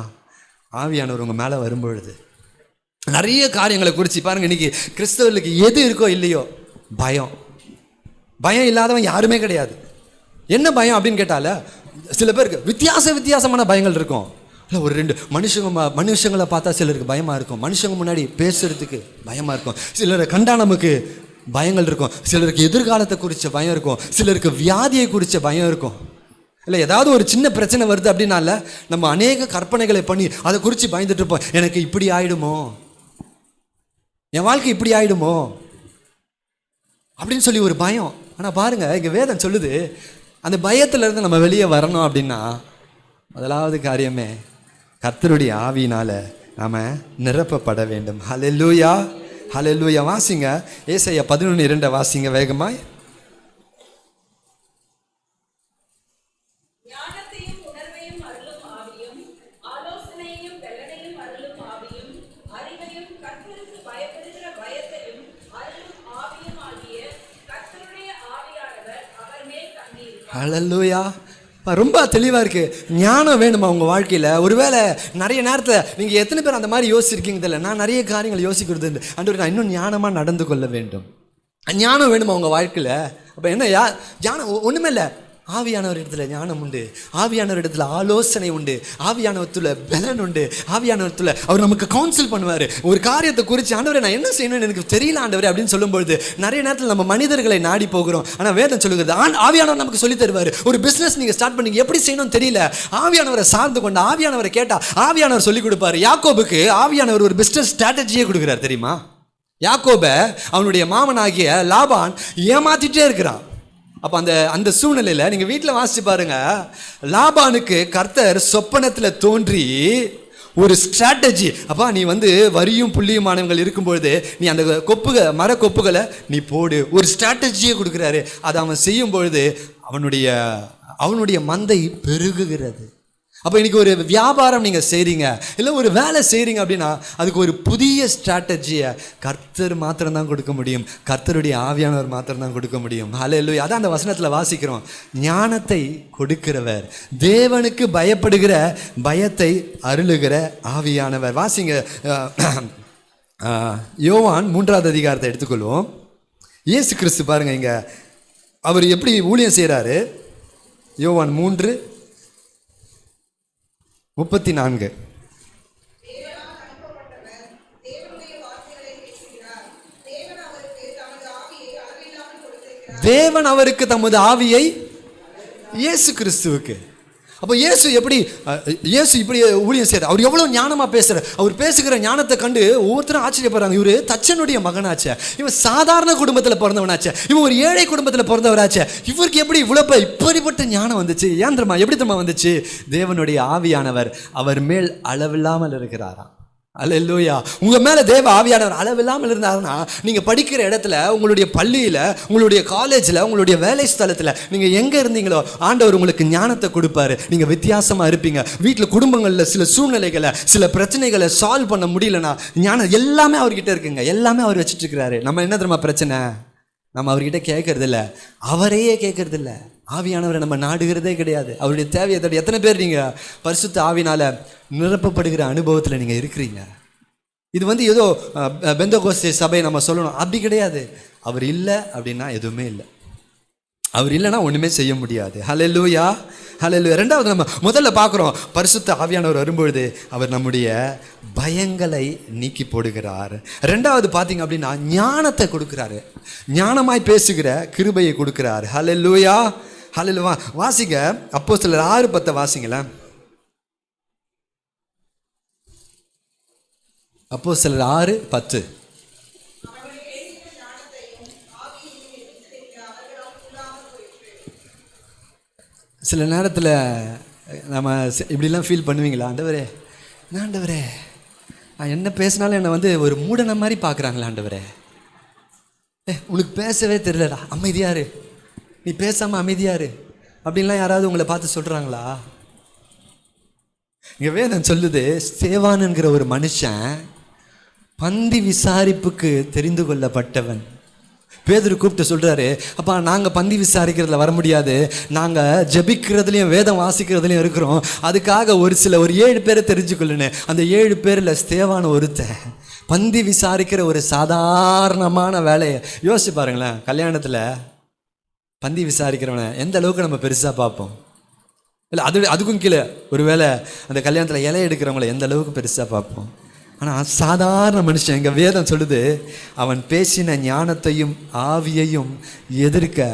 ஆவியானவர் உங்கள் மேலே வரும்பொழுது. நிறைய காரியங்களை குறித்து பாருங்கள், இன்றைக்கி கிறிஸ்தவர்களுக்கு எது இருக்கோ இல்லையோ பயம். பயம் இல்லாதவன் யாருமே கிடையாது. என்ன பயம் அப்படின்னு கேட்டால, சில பேருக்கு வித்தியாசமான பயங்கள் இருக்கும். இல்லை, ஒரு 2 மனுஷங்களை பார்த்தா சிலருக்கு பயமாக இருக்கும், மனுஷங்க முன்னாடி பேசுகிறதுக்கு பயமாக இருக்கும். சிலரை கண்டா நமக்கு பயங்கள் இருக்கும், சிலருக்கு எதிர்காலத்தை குறித்த பயம் இருக்கும், சிலருக்கு வியாதியை குறித்த பயம் இருக்கும். இல்லை, ஏதாவது ஒரு சின்ன பிரச்சனை வருது அப்படின்னால நம்ம அநேக கற்பனைகளை பண்ணி அதை குறித்து பயந்துட்டு இருப்போம். எனக்கு இப்படி ஆகிடுமோ, என் வாழ்க்கை இப்படி ஆகிடுமோ அப்படின்னு சொல்லி ஒரு பயம். ஆனால் பாருங்கள், இங்கே வேதம் சொல்லுது அந்த பயத்திலேருந்து நம்ம வெளியே வரணும் அப்படின்னா முதலாவது காரியமே கர்த்தருடைய ஆவியினால் நாம் நிரப்பப்பட வேண்டும். ஹல்லேலூயா, ஹல்லேலூயா. வாசிங்க ஏசாயா 11:2 வாசிங்க வேகமாய். ஹல்லேலூயா. ரொம்ப தெளிவாக இருக்குது. ஞானம் வேணுமா உங்கள் வாழ்க்கையில்? ஒருவேளை நிறைய நேரத்தில் நீங்கள் எத்தனை பேர் அந்த மாதிரி யோசிச்சிருக்கீங்க தெரியல. நான் நிறைய காரியங்கள் யோசிக்கிறது இல்லை. ஆண்டவரே, நான் இன்னும் ஞானமாக நடந்து கொள்ள வேண்டும். ஞானம் வேணுமா உங்கள் வாழ்க்கையில்? அப்போ என்ன ஞானம்? ஒன்றுமே இல்லை. ஆவியானவர் இடத்துல ஞானம் உண்டு, ஆவியானவர் இடத்துல ஆலோசனை உண்டு, ஆவியானவத்துல பலன் உண்டு, ஆவியானவத்துல அவர் நமக்கு கவுன்சில் பண்ணுவார். ஒரு காரியத்தை குறித்து ஆண்டவரே நான் என்ன செய்யணும்னு எனக்கு தெரியல ஆண்டவரே அப்படின்னு சொல்லும்பொழுது நிறைய நேரத்தில் நம்ம மனிதர்களை நாடி போகிறோம். ஆனால் வேதம் சொல்லுகிறது ஆவியானவர் நமக்கு சொல்லி தருவார். ஒரு பிஸ்னஸ் நீங்கள் ஸ்டார்ட் பண்ணி எப்படி செய்யணும்னு தெரியல, ஆவியானவரை சார்ந்து கொண்டு ஆவியானவரை கேட்டால் ஆவியானவர் சொல்லி கொடுப்பாரு. யாக்கோபுக்கு ஆவியானவர் ஒரு பிஸ்னஸ் ஸ்ட்ராட்டஜியே கொடுக்குறார் தெரியுமா? யாக்கோபை அவனுடைய மாமனாகிய லாபான் ஏமாத்திட்டே இருக்கிறான். அப்போ அந்த சூழ்நிலையில் நீங்கள் வீட்டில் வாசிச்சு பாருங்க, லாபானுக்கு கர்த்தர் சொப்பனத்தில் தோன்றி ஒரு ஸ்ட்ராட்டஜி, அப்பா நீ வரியும் புள்ளியுமானவங்கள் இருக்கும்பொழுது நீ அந்த மர கொப்புகளை நீ போடு, ஒரு ஸ்ட்ராட்டஜியை கொடுக்குறாரு. அதை அவன் செய்யும் பொழுது அவனுடைய மந்தை பெருகுகிறது. அப்போ இன்றைக்கி ஒரு வியாபாரம் நீங்கள் செய்கிறீங்க, இல்லை ஒரு வேலை செய்கிறீங்க அப்படின்னா அதுக்கு ஒரு புதிய ஸ்ட்ராட்டஜியை கர்த்தர் மாத்திரம்தான் கொடுக்க முடியும், கர்த்தருடைய ஆவியானவர் மாத்திரம்தான் கொடுக்க முடியும். ஹல்லேலூயா. அதான் அந்த வசனத்தில் வாசிக்கிறோம், ஞானத்தை கொடுக்கிறவர், தேவனுக்கு பயப்படுகிற பயத்தை அருளுகிற ஆவியானவர். வாசிங்க யோவான் 3வது அதிகாரத்தை எடுத்துக்கொள்வோம். இயேசு கிறிஸ்து பாருங்க, இங்கே அவர் எப்படி ஊழியம் செய்கிறாரு. யோவான் 3:34. தேவன் அவருக்கு தமது ஆவியை இயேசு கிறிஸ்துவுக்கு. அப்போ இயேசு இப்படி ஊழியம் செய்யறார். அவர் எவ்வளவு ஞானமா பேசுறார். அவர் பேசுகிற ஞானத்தை கண்டு ஒவ்வொருத்தரும் ஆச்சரியப்படுறாங்க. இவரு தச்சனுடைய மகனாச்சே, இவன் சாதாரண குடும்பத்தில் பிறந்தவனாச்சே, இவன் ஒரு ஏழை குடும்பத்தில் பிறந்தவராச்சே, இவருக்கு எப்படி இப்படிப்பட்ட ஞானம் வந்துச்சு? ஏன் தெரியுமா? எப்படி தெரியுமா வந்துச்சு? தேவனுடைய ஆவியானவர் அவர் மேல் அளவில்லாமல் இருக்கிறாராம். அல்லேலூயா. உங்க மேல தேவ ஆவியானவர் அளவில்லாமல் இருந்தாருன்னா, நீங்க படிக்கிற இடத்துல, உங்களுடைய பள்ளியில, உங்களுடைய காலேஜ்ல, உங்களுடைய வேலை ஸ்தலத்துல, நீங்க எங்க இருந்தீங்களோ ஆண்டவர் உங்களுக்கு ஞானத்தை கொடுப்பாரு. நீங்க வித்தியாசமா இருப்பீங்க. வீட்டுல குடும்பங்கள்ல சில சூழ்நிலைகளை, சில பிரச்சனைகளை சால்வ் பண்ண முடியலன்னா, ஞானம் எல்லாமே அவர்கிட்ட இருக்குங்க. எல்லாமே அவர் வச்சுட்டு இருக்கிறாரு. நம்ம என்ன தெரியுமா பிரச்சனை? நம்ம அவர்கிட்ட கேட்கறது இல்லை, அவரையே கேட்கறது இல்லை. ஆவியானவரை நம்ம நாடுகிறதே கிடையாது. அவருடைய தேவையை தேடி எத்தனை பேர் நீங்க பரிசுத்த ஆவினால நிரப்பப்படுகிற அனுபவத்தில் நீங்க இருக்கிறீங்க? இது ஏதோ பெந்தகோஸ்தே சபை நம்ம சொல்லணும் அப்படி கிடையாது. அவர் இல்லை அப்படின்னா எதுவுமே இல்லை. அவர் இல்லைன்னா ஒண்ணுமே செய்ய முடியாது. ஹல்லேலூயா, ஹல்லேலூயா. ரெண்டாவது நம்ம முதல்ல பார்க்குறோம், பரிசுத்த ஆவியானவர் வரும்பொழுது அவர் நம்முடைய பயங்களை நீக்கி போடுகிறார். ரெண்டாவது பார்த்தீங்க அப்படின்னா ஞானத்தை கொடுக்கிறாரு. ஞானமாய் பேசுகிற கிருபையை கொடுக்கிறார். ஹல்லேலூயா, ஹல்லேலூயா. வாசிங்க அப்போஸ்தலர் 6:10 வாசிங்களேன். அப்போஸ்தலர் 6:10. சில நேரத்தில் நம்ம இப்படிலாம் ஃபீல் பண்ணுவீங்களா? ஆண்டவரே, ஆண்டவரே நான் என்ன பேசினாலும் என்னை ஒரு மூடன மாதிரி பார்க்குறாங்களா? ஆண்டவரே, உனக்கு பேசவே தெரியலடா, அமைதியாரு, நீ பேசாமல் அமைதியாரு அப்படின்லாம் யாராவது உங்களை பார்த்து சொல்கிறாங்களா? இங்கே வேதம் சொல்லுது, ஸ்தேவானுங்கிற ஒரு மனுஷன் பந்தி விசாரிப்புக்கு தெரிந்து கொள்ளப்பட்டவன். பேதுரு கூப்பிட்டு சொல்றாரு, அப்பா நாங்கள் பந்தி விசாரிக்கிறதுல வர முடியாது, நாங்கள் ஜெபிக்கிறதுலையும் வேதம் வாசிக்கிறதுலையும் இருக்கிறோம், அதுக்காக ஒரு 7 பேரை தெரிஞ்சுக்கொள்ளுன்னு. அந்த 7 பேரில் ஸ்தேவான் ஒருத்தன். பந்தி விசாரிக்கிற ஒரு சாதாரணமான வேலையை யோசிச்சு பாருங்களேன். கல்யாணத்தில் பந்தி விசாரிக்கிறவனை எந்த அளவுக்கு நம்ம பெருசாக பார்ப்போம்? இல்லை அதுக்கும் கீழே ஒருவேளை அந்த கல்யாணத்தில் இலை எடுக்கிறவங்கள எந்த அளவுக்கு பெருசாக பார்ப்போம்? ஆனால் சாதாரண மனுஷன், எங்கள் வேதம் சொல்லுது, அவன் பேசின ஞானத்தையும் ஆவியையும் எதிர்க்க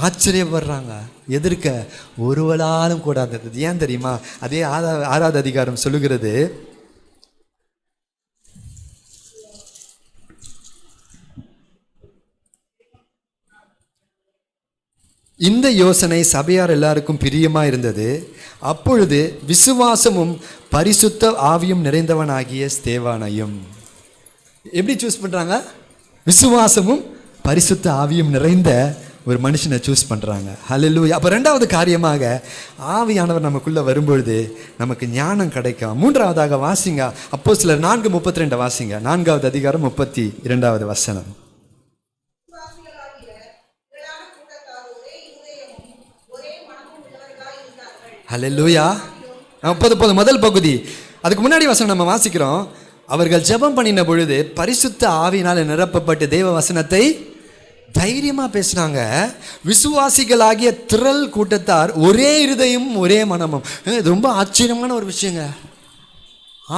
ஆச்சரியப்படுறாங்க. எதிர்க்க ஒருவளாலும் கூடாது. ஏன் தெரியுமா? அதே 6வது அதிகாரம் சொல்லுகிறது, இந்த யோசனை சபையார் எல்லாருக்கும் பிரியமா இருந்தது. அப்பொழுது விசுவாசமும் பரிசுத்த ஆவியும் நிறைந்தவனாகிய ஸ்தேவானையும். எப்படி சூஸ் பண்றாங்க? விசுவாசமும் பரிசுத்த ஆவியும் நிறைந்த ஒரு மனுஷனை சூஸ் பண்றாங்க. ஹல்லேலூயா. அப்போ ரெண்டாவது காரியமாக ஆவியானவர் நமக்குள்ள வரும்பொழுது நமக்கு ஞானம் கிடைக்கும். மூன்றாவதாக வாசிங்க அப்போஸ்தலர் 4:32 வாசிங்க. 4வது அதிகாரம் 32வது வசனம். ஹல்லேலூயா. முதல் பகுதி. அதுக்கு முன்னாடி வசனம் நம்ம வாசிக்கிறோம், அவர்கள் ஜெபம் பண்ணின பொழுது பரிசுத்த ஆவியினால் நிரப்பப்பட்டு தேவ வசனத்தை தைரியமா பேசினாங்க. விசுவாசிகளாகிய திரள் கூட்டத்தார் ஒரே இருதயமும் ஒரே மனமும். இது ரொம்ப ஆச்சரியமான ஒரு விஷயங்க.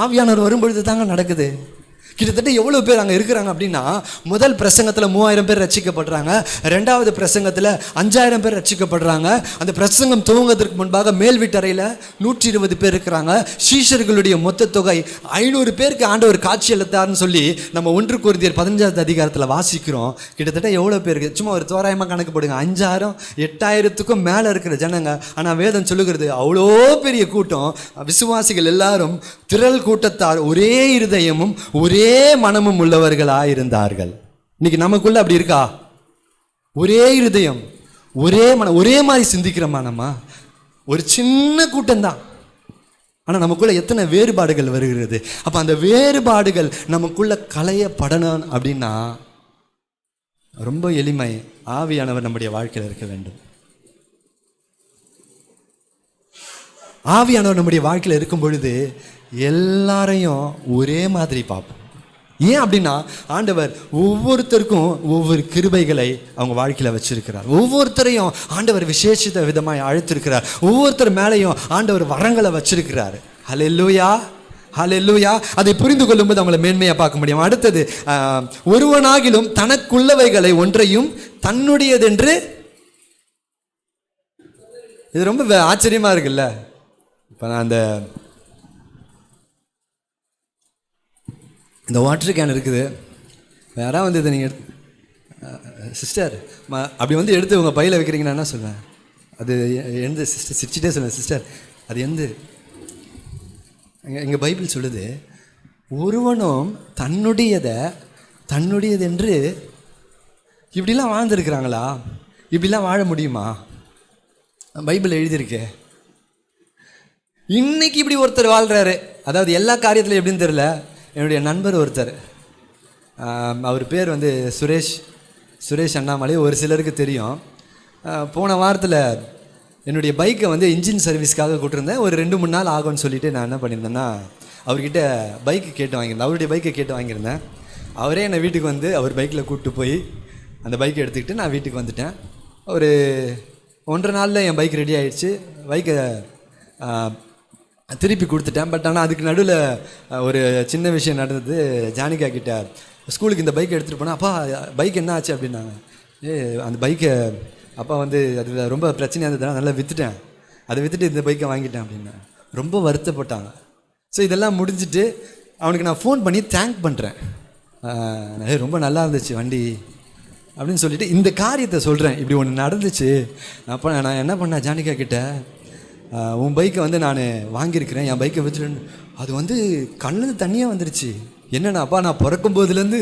ஆவியானவர் வரும்பொழுது தாங்க நடக்குது. கிட்டத்தட்ட எவ்வளோ பேர் அங்கே இருக்கிறாங்க அப்படின்னா, முதல் பிரசங்கத்தில் 3000 பேர் ரட்சிக்கப்படுறாங்க, 2வது பிரசங்கத்தில் 5000 பேர் ரட்சிக்கப்படுறாங்க. அந்த பிரசங்கம் துவங்குவதற்கு முன்பாக மேல் வீட்டறையில் 120 பேர் இருக்கிறாங்க. சீஷர்களுடைய மொத்த தொகை 500 பேருக்கு ஆண்டவர் காட்சி அளித்தார்னு சொல்லி நம்ம 1 கொரிந்தியர் 15வது அதிகாரத்தில் வாசிக்கிறோம். கிட்டத்தட்ட எவ்வளோ பேருக்கு சும்மா ஒரு தோராயமாக கணக்கு போடுங்க, 5000 8000க்கும் மேலே இருக்கிற ஜனங்க. ஆனால் வேதம் சொல்லுகிறது அவ்வளோ பெரிய கூட்டம், விசுவாசிகள் எல்லாரும் திரள் கூட்டத்தார் ஒரே இருதயமும் ஒரே மனமும் உள்ளவர்களாயிருந்தார்கள். இன்னைக்கு நமக்குள்ள அப்படி இருக்கா? ஒரே இருதயம், ஒரே மனம், ஒரே மாதிரி சிந்திக்கிறோமா? நம்ம ஒரு சின்ன கூட்டம் தான், ஆனா நமக்குள்ள எத்தனை வேறுபாடுகள் வருகிறது. அப்ப அந்த வேறுபாடுகள் நமக்குள்ள களையப்படணும் அப்படின்னா ரொம்ப எளிமை, ஆவியானவர் நம்முடைய வாழ்க்கையில் இருக்க வேண்டும். ஆவியானவர் நம்முடைய வாழ்க்கையில் இருக்கும் பொழுது எல்லாரையும் ஒரே மாதிரி பார்ப்போம். ஏன் அப்படின்னா ஆண்டவர் ஒவ்வொருத்தருக்கும் ஒவ்வொரு கிருபைகளை அவங்க வாழ்க்கையில் வச்சிருக்கிறார். ஒவ்வொருத்தரையும் ஆண்டவர் விசேஷித்த விதமாய் அழைத்திருக்கிறார். ஒவ்வொருத்தர் மேலேயும் ஆண்டவர் வரங்களை வச்சிருக்கிறார். ஹல்லேலூயா, ஹல்லேலூயா. அதை புரிந்து கொள்ளும்போது அவங்கள மேன்மையாக பார்க்க முடியும். அடுத்தது, ஒருவனாகிலும் தனக்குள்ளவைகளை ஒன்றையும் தன்னுடையதென்று இது ரொம்ப ஆச்சரியமாக இருக்குல்ல. இப்போ நான் இந்த வாட்டர் கேன் இருக்குது, யாராவது வந்து இதை நீங்கள் சிஸ்டர் அப்படி வந்து எடுத்து உங்கள் பையில் வைக்கிறீங்கன்னா என்ன சொல்லுவேன்? அது எந்த சிஸ்டர் சிரிச்சிட்டே சொல்லுவேன், சிஸ்டர் அது எந்த எங்கள் பைபிள் சொல்லுது, ஒருவனும் தன்னுடையது என்று இப்படிலாம் வாழ்ந்துருக்குறாங்களா? இப்படிலாம் வாழ முடியுமா? பைபிள் எழுதியிருக்கே. இன்னைக்கு இப்படி ஒருத்தர் வாழ்கிறாரு, அதாவது எல்லா காரியத்திலும் எப்படின்னு தெரியல. என்னுடைய நண்பர் ஒருத்தர், அவர் பேர் வந்து சுரேஷ் அண்ணாமலை, ஒரு சிலருக்கு தெரியும். போன வாரத்தில் என்னுடைய பைக்கை வந்து இன்ஜின் சர்வீஸ்க்காக கூட்டிருந்தேன். ஒரு 2-3 நாள் ஆகும்னு சொல்லிவிட்டு நான் என்ன பண்ணியிருந்தேன்னா, அவர்கிட்ட பைக்கு கேட்டு வாங்கியிருந்தேன். அவருடைய பைக்கை கேட்டு வாங்கியிருந்தேன். அவரே என்னை வீட்டுக்கு வந்து அவர் பைக்கில் கூப்பிட்டு போய் அந்த பைக்கை எடுத்துக்கிட்டு நான் வீட்டுக்கு வந்துட்டேன். ஒரு 1.5 நாளில் என் பைக் ரெடி ஆகிடுச்சு. பைக்கை திருப்பி கொடுத்துட்டேன். பட் ஆனால் அதுக்கு நடுவில் ஒரு சின்ன விஷயம் நடந்தது. ஜானிகா கிட்ட ஸ்கூலுக்கு இந்த பைக்கை எடுத்துகிட்டு போனால், அப்பா பைக் என்ன ஆச்சு அப்படின்னாங்க. அந்த பைக்கை அப்பா வந்து அது ரொம்ப பிரச்சனையாக இருந்ததுனால நல்லா விற்றுட்டேன், அதை விற்றுட்டு இந்த பைக்கை வாங்கிட்டேன் அப்படின்னா ரொம்ப வருத்தப்பட்டாங்க. ஸோ இதெல்லாம் முடிஞ்சுட்டு அவனுக்கு நான் ஃபோன் பண்ணி தேங்க் பண்ணுறேன். ரொம்ப நல்லா இருந்துச்சு வண்டி அப்படின்னு சொல்லிட்டு இந்த காரியத்தை சொல்கிறேன். இப்படி ஒன்று நடந்துச்சு. அப்போ நான் என்ன பண்ணேன், ஜானிகா கிட்ட உன் பைக்கை வந்து நான் வாங்கியிருக்கிறேன், என் பைக்கை விற்றுட்டேன்னு. அது வந்து கண்ணுக்கு தண்ணியாக வந்துடுச்சு. என்னென்னாப்பா, நான் பிறக்கும் போதுலேருந்து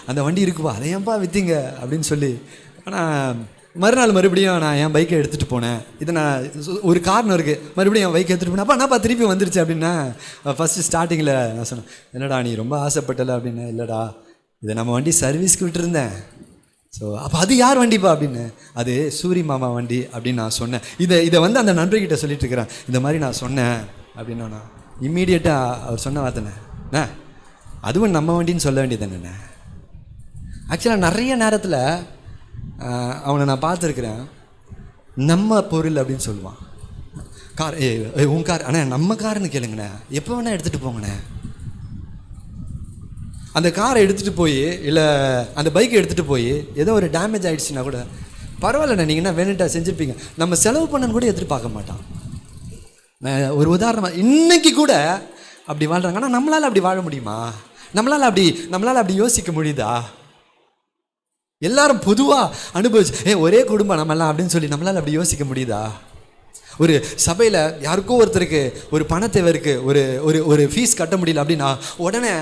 அந்த வண்டி இருக்குப்பா, அதை ஏன்ப்பா விற்றீங்க அப்படின்னு சொல்லி. ஆனால் மறுநாள் மறுபடியும் நான் என் பைக்கை எடுத்துகிட்டு போனேன். இதை நான் ஒரு காரணம் இருக்குது, மறுபடியும் என் பைக்கை எடுத்துகிட்டு போனேன். அப்பா என்னப்பா திருப்பி வந்துருச்சு அப்படின்னா, ஃபஸ்ட்டு ஸ்டார்டிங்கில் நான் சொன்னேன், என்னடா நீ ரொம்ப ஆசைப்பட்டல அப்படின்னு. இல்லைடா, இதை நம்ம வண்டி சர்வீஸ்க்கு விட்டுருந்தேன். ஸோ அப்போ அது யார் வண்டிப்பா அப்படின்னு. அது சூரி மாமா வண்டி அப்படின்னு நான் சொன்னேன். இதை வந்து அந்த நண்பர்கிட்ட சொல்லிட்டு இருக்கிறேன், இந்த மாதிரி நான் சொன்னேன் அப்படின்னா. நான் இம்மீடியட்டாக அவர் சொன்ன வார்த்தைண்ணே, அதுவும் நம்ம வண்டின்னு சொல்ல வேண்டியது என்னென்ன. ஆக்சுவலாக நிறைய நேரத்தில் அவனை நான் பார்த்துருக்குறேன், நம்ம பொருள் அப்படின்னு சொல்லுவான். கார் உன் கார், அண்ணே நம்ம காருன்னு கேளுங்கண்ணே, எப்போ வேணால் எடுத்துகிட்டு போங்கண்ணே. அந்த காரை எடுத்துகிட்டு போய், இல்லை அந்த பைக்கை எடுத்துகிட்டு போய் ஏதோ ஒரு டேமேஜ் ஆகிடுச்சுன்னா கூட பரவாயில்லண்ணே, நீங்கள் என்ன வேணுட்டா செஞ்சுருப்பீங்க, நம்ம செலவு பண்ணன்னு கூட எதிர்பார்க்க மாட்டான். ஒரு உதாரணமாக இன்னைக்கு கூட அப்படி வாழ்கிறாங்க. ஆனால் நம்மளால் அப்படி வாழ முடியுமா? நம்மளால் அப்படி யோசிக்க முடியுதா? எல்லாரும் பொதுவாக அனுபவிச்சு ஒரே குடும்பம் நம்மளாம் அப்படின்னு சொல்லி நம்மளால் அப்படி யோசிக்க முடியுதா? ஒரு சபையில் யாருக்கோ ஒருத்தருக்கு ஒரு பண தேவை இருக்குது, ஒரு ஃபீஸ் கட்ட முடியல அப்படின்னா உடனே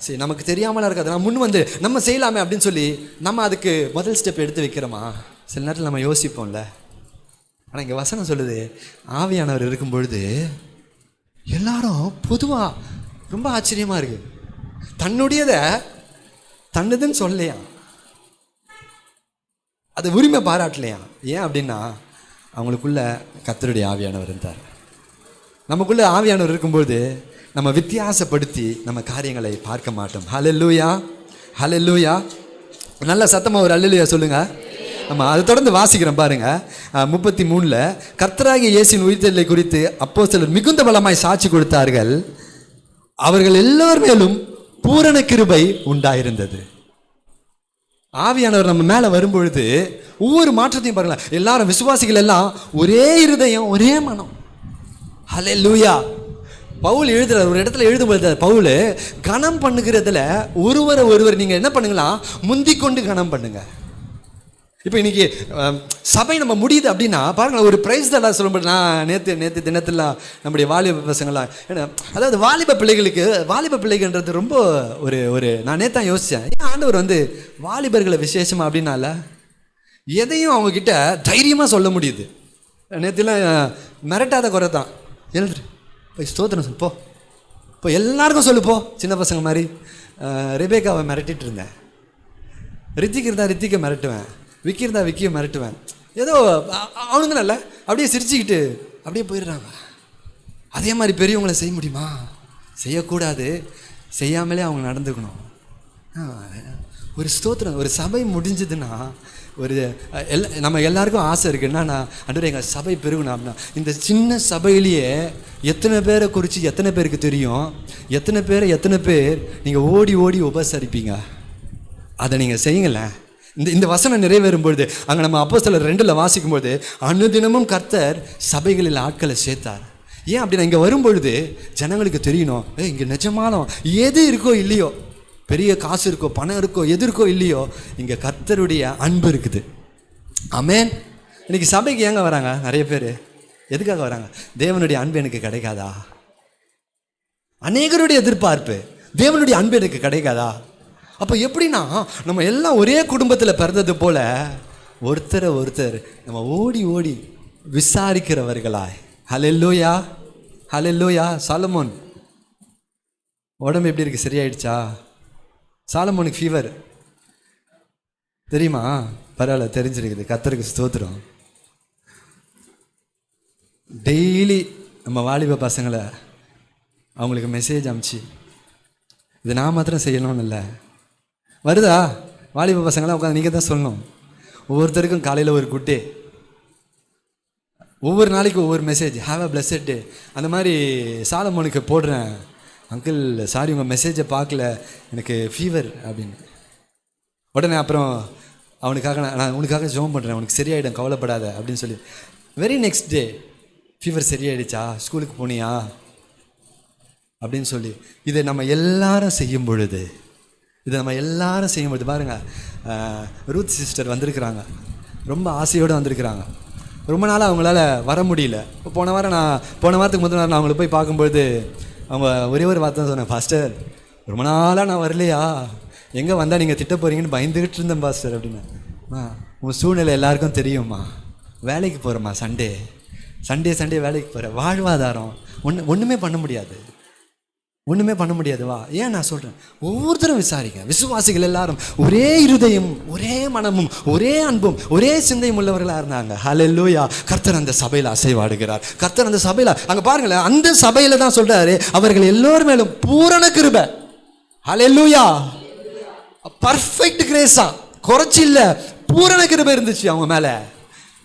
சரி நமக்கு தெரியாமலாம் இருக்காது, நான் முன் வந்து நம்ம செய்யலாமே அப்படின்னு சொல்லி நம்ம அதுக்கு முதல் ஸ்டெப் எடுத்து வைக்கிறோமா? சில நேரத்தில் நம்ம யோசிப்போம்ல. ஆனால் இங்கே வசனம் சொல்லுது, ஆவியானவர் இருக்கும் பொழுது எல்லாரும் பொதுவாக ரொம்ப ஆச்சரியமாக இருக்குது, தன்னுடையதை தன்னுதுன்னு சொல்லலையா, அதை உரிமை பாராட்டலையா. ஏன் அப்படின்னா அவங்களுக்குள்ள கர்த்தருடைய ஆவியானவர் இருந்தார். நமக்குள்ளே ஆவியானவர் இருக்கும்போது நம்ம வித்தியாசப்படுத்தி நம்ம காரியங்களை பார்க்க மாட்டோம். ஹல்லேலூயா, ஹல்லேலூயா. நல்ல சத்தமாக ஒரு ஹல்லேலூயா சொல்லுங்கள். நம்ம அதை தொடர்ந்து வாசிக்கிறோம் பாருங்க. 33 கர்த்தராகிய இயேசுவின் உயிர்த்தெழுதலை குறித்து அப்போஸ்தலர் மிகுந்த பலமாய் சாட்சி கொடுத்தார்கள், அவர்கள் எல்லார் மேலும் பூரண கிருபை உண்டாயிருந்தது. ஆவியானவர் நம்ம மேலே வரும்பொழுது ஒவ்வொரு மாற்றத்தையும் பாருங்களேன். எல்லாரும் விசுவாசிகள் எல்லாம் ஒரே இருதயம், ஒரே மனம். ஹல்லேலூயா. பவுல் எழுதுறார், ஒரு இடத்துல எழுதும்போது பவுல் கனம் பண்ணுகிறதுல ஒருவர் நீங்கள் என்ன பண்ணுங்களா, முந்திக் கொண்டு கனம் பண்ணுங்க. இப்போ இன்னைக்கு சபை நம்ம முடியுது அப்படின்னா பாருங்களேன், ஒரு பிரைஸ் தான் சொல்லும்போது நான் நேற்று தினத்தில் நம்முடைய வாலிப பசங்களாம், ஏன்னா அதாவது வாலிப பிள்ளைகள்ன்றது ரொம்ப ஒரு நான் நேற்று தான் யோசித்தேன், ஏன் ஆண்டவர் வந்து வாலிபர்களை விசேஷமா அப்படின்னால எதையும் அவங்கக்கிட்ட தைரியமாக சொல்ல முடியுது. நேற்றுலாம் மிரட்டாத குறை தான், எழுதுரு போய் ஸ்தோத்திரம் சொல்லு, இப்போ எல்லாருக்கும் சொல்லுப்போ. சின்ன பசங்க மாதிரி ரெபேக்காவை மிரட்டிட்டு இருந்தேன், ரித்திக் இருந்தால் ரித்திக்கை மிரட்டுவேன், விக்கி இருந்தால் விக்கியை மிரட்டுவேன். ஏதோ அவனுங்க நல்ல அப்படியே சிரிச்சுக்கிட்டு அப்படியே போயிடுறாங்க. அதே மாதிரி பெரியவங்களை செய்ய முடியுமா? செய்யக்கூடாது, செய்யாமலே அவங்க நடந்துக்கணும். ஒரு ஸ்தோத்திரம், ஒரு சபை முடிஞ்சதுன்னா நம்ம எல்லாருக்கும் ஆசை இருக்குது, என்னன்னா அன்றே எங்கள் சபை பெருகணும் அப்படின்னா. இந்த சின்ன சபையிலேயே எத்தனை பேரை குறித்து எத்தனை பேருக்கு தெரியும், எத்தனை பேர் நீங்கள் ஓடி உபசரிப்பீங்க. அதை நீங்கள் செய்யுங்களேன். இந்த இந்த வசனம் நிறைவேறும் பொழுது அங்கே நம்ம அப்போஸ்தலர் 2 வாசிக்கும்போது அனுதினமும் கர்த்தர் சபைகளில் ஆட்களை சேர்த்தார். ஏன் அப்படின்னா இங்கே வரும்பொழுது ஜனங்களுக்கு தெரியணும், இங்கே நிஜமானோ எது இருக்கோ இல்லையோ, பெரிய காசு இருக்கோ பணம் இருக்கோ எது இருக்கோ இல்லையோ, இங்கே கர்த்தருடைய அன்பு இருக்குது. ஆமென். இன்னைக்கு சபைக்கு ஏங்க வராங்க நிறைய பேர்? எதுக்காக வராங்க? தேவனுடைய அன்பு எனக்கு கிடைக்காதா? அநேகருடைய எதிர்பார்ப்பு தேவனுடைய அன்பு எனக்கு கிடைக்காதா? அப்போ எப்படின்னா நம்ம எல்லாம் ஒரே குடும்பத்தில் பிறந்தது போல ஒருத்தரை ஒருத்தர் நம்ம ஓடி ஓடி விசாரிக்கிறவர்களாய். ஹல்லேலூயா, ஹல்லேலூயா. சாலமோன் உடம்பு எப்படி இருக்கு? சரியாயிடுச்சா? சாலமோனுக்கு ஃபீவர் தெரியுமா? பரவாயில்ல, தெரிஞ்சிருக்குது. கர்த்தருக்கு ஸ்தோத்திரம். டெய்லி நம்ம வாலிப பசங்களை அவங்களுக்கு மெசேஜ் அனுப்பிச்சு, இது நான் மாத்திரம் செய்யணும்னு இல்லை, வருதா வாலிப பசங்களாம் உட்காந்து நீங்கள் தான் சொல்லணும். ஒவ்வொருத்தருக்கும் காலையில் ஒரு குட் டே, ஒவ்வொரு நாளைக்கு ஒவ்வொரு மெசேஜ், ஹாவ் அ பிளஸட் டே. அந்த மாதிரி சாலமோனுக்கு போடுறேன், அங்கிள் சாரி உங்கள் மெசேஜை பார்க்கல, எனக்கு ஃபீவர் அப்படின்னு. உடனே அப்புறம் அவனுக்காக நான் உனக்காக ஜெபம் பண்ணுறேன், உனக்கு சரியாயிடும் கவலைப்படாத அப்படின்னு சொல்லி, வெரி நெக்ஸ்ட் டே ஃபீவர் சரியாயிடுச்சா, ஸ்கூலுக்கு போனியா அப்படின்னு சொல்லி. இதை நம்ம எல்லாரும் செய்யும் பொழுது பாருங்கள், ரூத் சிஸ்டர் வந்திருக்கிறாங்க, ரொம்ப ஆசையோடு வந்திருக்கிறாங்க. ரொம்ப நாளாக அவங்களால வர முடியல. போன வாரத்துக்கு முதல் நான் அவங்கள போய் பார்க்கும்பொழுது அவங்க ஒரே ஒரு வார்த்தை தான் சொன்னேன், பாஸ்டர் ரொம்ப நாளாக நான் வரலையா, எங்கே வந்தால் நீங்கள் திட்ட போகிறீங்கன்னு பயந்துக்கிட்டு இருந்தேன் பாஸ்டர் அப்படின்னு. உன் சூழ்நிலை எல்லாருக்கும் தெரியுமா, வேலைக்கு போகிறோம்மா, சண்டே வேலைக்கு போகிற, வாழ்வாதாரம் ஒன்றுமே பண்ண முடியாது வா. ஏன் நான் சொல்கிறேன், ஒவ்வொருத்தரும் விசாரிங்க. விசுவாசிகள் எல்லாரும் ஒரே இருதயம், ஒரே மனமும், ஒரே அன்பும், ஒரே சிந்தையும் உள்ளவர்களாக இருந்தாங்க. ஹல்லேலூயா. கர்த்தர் அந்த சபையில் அசைவாடுகிறார். கர்த்தர் அந்த சபையில் அங்கே பாருங்களேன், அந்த சபையில் தான் சொல்கிறாரு, அவர்கள் எல்லோரும் மேலும் பூரண கிருபை. ஹல்லேலூயா. பர்ஃபெக்ட் கிரேஸா, குறைச்சி இல்லை, பூரண கிருபை இருந்துச்சு அவங்க மேலே.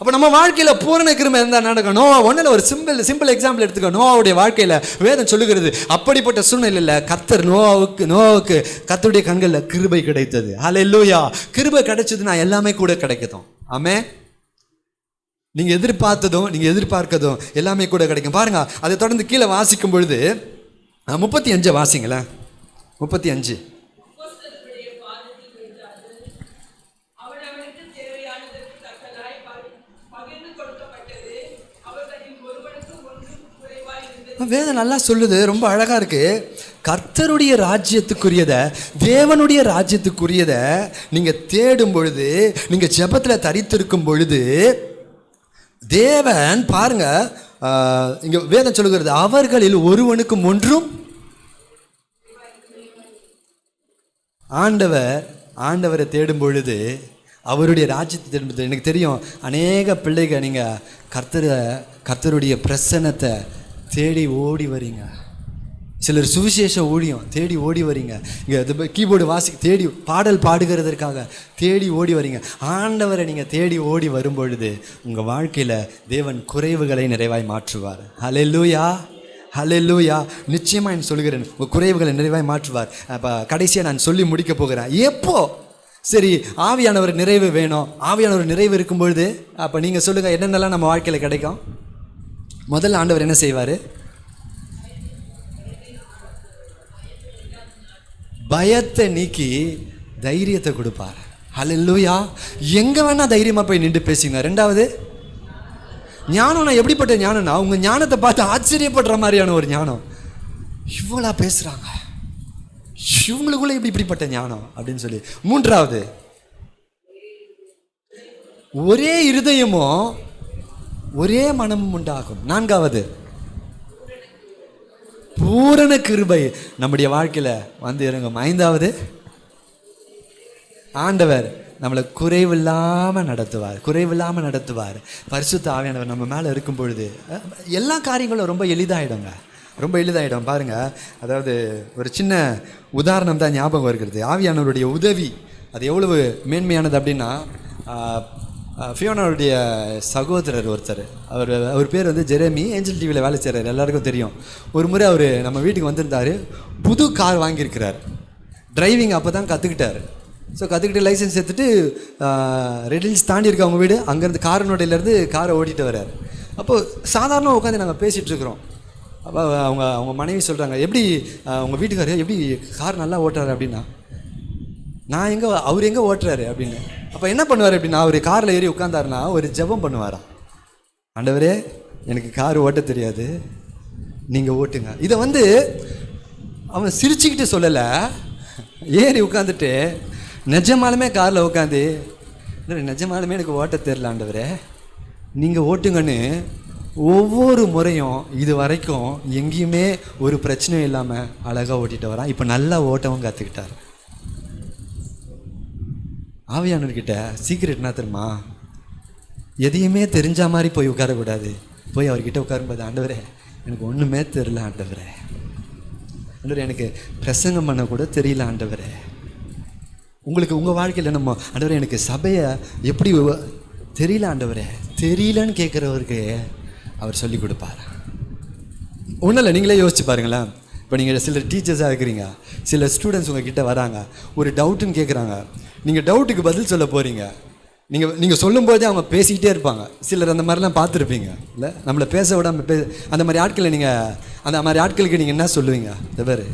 அப்போ நம்ம வாழ்க்கையில் பூரண கிருபை இருந்தால் நடக்கணும். ஒன்றில் ஒரு சிம்பிள் எக்ஸாம்பிள் எடுத்துக்கோ. நோவாவுடைய வாழ்க்கையில் வேதம் சொல்லுகிறது, அப்படிப்பட்ட சூழ்நிலையில் கர்த்தர் நோவாவுக்கு கர்த்தருடைய கண்களில் கிருபை கிடைத்தது. ஹல்லேலூயா. கிருபை கிடைச்சதுன்னா எல்லாமே கூட கிடைக்கும். ஆமென். நீங்கள் எதிர்பார்க்கதும் எல்லாமே கூட கிடைக்கும். பாருங்க, அதை தொடர்ந்து கீழே வாசிக்கும் பொழுது 35 வாசிங்களேன். 35. வேதம் நல்லா சொல்லுது, ரொம்ப அழகா இருக்கு. கர்த்தருடைய ராஜ்யத்துக்குரியதை, தேவனுடைய ராஜ்யத்துக்குரியதை நீங்க தேடும் பொழுது, நீங்க ஜெபத்துல தரித்திருக்கும் பொழுது, தேவன் பாருங்க, இங்க வேதம் சொல்லுகிறது, அவர்களில் ஒருவனுக்கும் ஒன்றும். ஆண்டவரை தேடும் பொழுது, அவருடைய ராஜ்யத்தை தேடும் பொழுது, எனக்கு தெரியும் அநேக பிள்ளைங்க நீங்க கர்த்தருடைய பிரசன்னத்தை தேடி ஓடி வரீங்க. சிலர் சுவிசேஷ ஊழியம் தேடி ஓடி வரீங்க. இங்கே கீபோர்டு தேடி பாடல் பாடுகிறதற்காக தேடி ஓடி வரீங்க. ஆண்டவரை நீங்கள் தேடி ஓடி வரும் பொழுது உங்கள் வாழ்க்கையில் தேவன் குறைவுகளை நிறைவாய் மாற்றுவார். ஹல்லேலூயா, ஹல்லேலூயா. நிச்சயமாக நான் சொல்லுகிறேன், உங்கள் குறைவுகளை நிறைவாய் மாற்றுவார். அப்போ கடைசியாக நான் சொல்லி முடிக்க போகிறேன். எப்போ சரி ஆவியானவர் நிறைவு வேணும்? ஆவியானவர் நிறைவு இருக்கும் பொழுது அப்போ நீங்கள் சொல்லுங்கள், என்னென்னலாம் நம்ம வாழ்க்கையில் கிடைக்கும்? முதல்ல ஆண்டவர் என்ன செய்வார்? பயத்தை நீக்கி தைரியத்தை கொடுப்பார். ஹல்லேலூயா. எங்கே வேணால் தைரியமாக போய் நின்று பேசுங்க. ரெண்டாவது, ஞானம்னா எப்படிப்பட்ட ஞானம்னா, உங்கள் ஞானத்தை பார்த்து ஆச்சரியப்படுற மாதிரியான ஒரு ஞானம். இவ்வளோ பேசுகிறாங்க, இவங்களுக்குள்ள இப்படிப்பட்ட ஞானம் அப்படின்னு சொல்லி. மூன்றாவது, ஒரே இருதயமும் ஒரே மனமும் உண்டாகும். நான்காவது, பூரண கிருபை நம்முடைய வாழ்க்கையில் வந்து இறங்கும். ஐந்தாவது, ஆண்டவர் நம்மளை குறைவில்லாமல் நடத்துவார். பரிசுத்த ஆவியானவர் நம்ம மேலே இருக்கும் பொழுது எல்லா காரியங்களும் ரொம்ப எளிதாயிடும். பாருங்கள், அதாவது ஒரு சின்ன உதாரணம் தான் ஞாபகம் வருகிறது. ஆவியானவருடைய உதவி அது எவ்வளவு மேன்மையானது அப்படின்னா, ஃபியோனாவுடைய சகோதரர் ஒருத்தர், அவர் பேர் வந்து ஜெரேமி, ஏஞ்சல் டிவியில் வேலை செய்கிறார், எல்லாருக்கும் தெரியும். ஒரு முறை அவர் நம்ம வீட்டுக்கு வந்திருந்தார். புது கார் வாங்கியிருக்கிறார். டிரைவிங் அப்போ தான் கற்றுக்கிட்டார். ஸோ கற்றுக்கிட்டு லைசன்ஸ் எடுத்துகிட்டு ரெட் ஹில்ஸ் தாண்டி இருக்க அவங்க வீடு, அங்கேருந்து காரனோடையிலேருந்து காரை ஓட்டிகிட்டு வர்றார். அப்போது சாதாரணமாக உட்காந்து நாங்கள் பேசிகிட்டு இருக்கிறோம். அப்போ அவங்க மனைவி சொல்கிறாங்க, எப்படி உங்கள் வீட்டுக்காரர் எப்படி கார் நல்லா ஓட்டுறாரு அப்படின்னா, அவர் எங்கே ஓட்டுறாரு அப்படின்னு. அப்போ என்ன பண்ணுவார் அப்படின்னா, அவர் காரில் ஏறி உட்காந்தாருன்னா ஒரு ஜெபம் பண்ணுவாராம். ஆண்டவரே எனக்கு கார் ஓட்ட தெரியாது, நீங்கள் ஓட்டுங்க. இதை அவன் சிரிச்சுக்கிட்டு சொல்லலை, ஏறி உட்காந்துட்டு நிஜமாலுமே காரில் உட்காந்து, நிஜமாலுமே எனக்கு ஓட்ட தெரியல ஆண்டவரே நீங்கள் ஓட்டுங்கன்னு ஒவ்வொரு முறையும் இது வரைக்கும் எங்கேயுமே ஒரு பிரச்சனையும் இல்லாமல் அழகாக ஓட்டிகிட்டு வரான். இப்போ நல்லா ஓட்டவும் கற்றுக்கிட்டார். ஆவியானவர்கிட்ட சீக்கிரம் என்ன தெரியுமா, எதையுமே தெரிஞ்ச மாதிரி போய் உட்காரக்கூடாது. போய் அவர்கிட்ட உட்காரும்போது, ஆண்டவரே எனக்கு ஒன்றுமே தெரியல ஆண்டவரே, ஆண்டவரே எனக்கு பிரசங்கம் பண்ண கூட தெரியல ஆண்டவரே. உங்களுக்கு உங்கள் வாழ்க்கையில் நம்ம, ஆண்டவரே எனக்கு சபையை எப்படி தெரியல ஆண்டவரே, தெரியலன்னு கேட்குறவருக்கு அவர் சொல்லிக் கொடுப்பார். ஒன்றும் இல்லை, நீங்களே யோசிச்சு பாருங்களேன். இப்போ நீங்கள் சில டீச்சர்ஸாக இருக்கிறீங்க, சில ஸ்டூடெண்ட்ஸ் உங்கள் கிட்டே வராங்க, ஒரு டவுட்டுன்னு கேட்குறாங்க. நீங்கள் டவுட்டுக்கு பதில் சொல்ல போகிறீங்க. நீங்கள் சொல்லும்போதே அவங்க பேசிக்கிட்டே இருப்பாங்க. சிலர் அந்த மாதிரிலாம் பார்த்துருப்பீங்க இல்லை, நம்மளை பேச விடாமல் அந்த மாதிரி ஆட்களை அந்த மாதிரி ஆட்களுக்கு நீங்கள் என்ன சொல்லுவீங்க? இந்த பேர்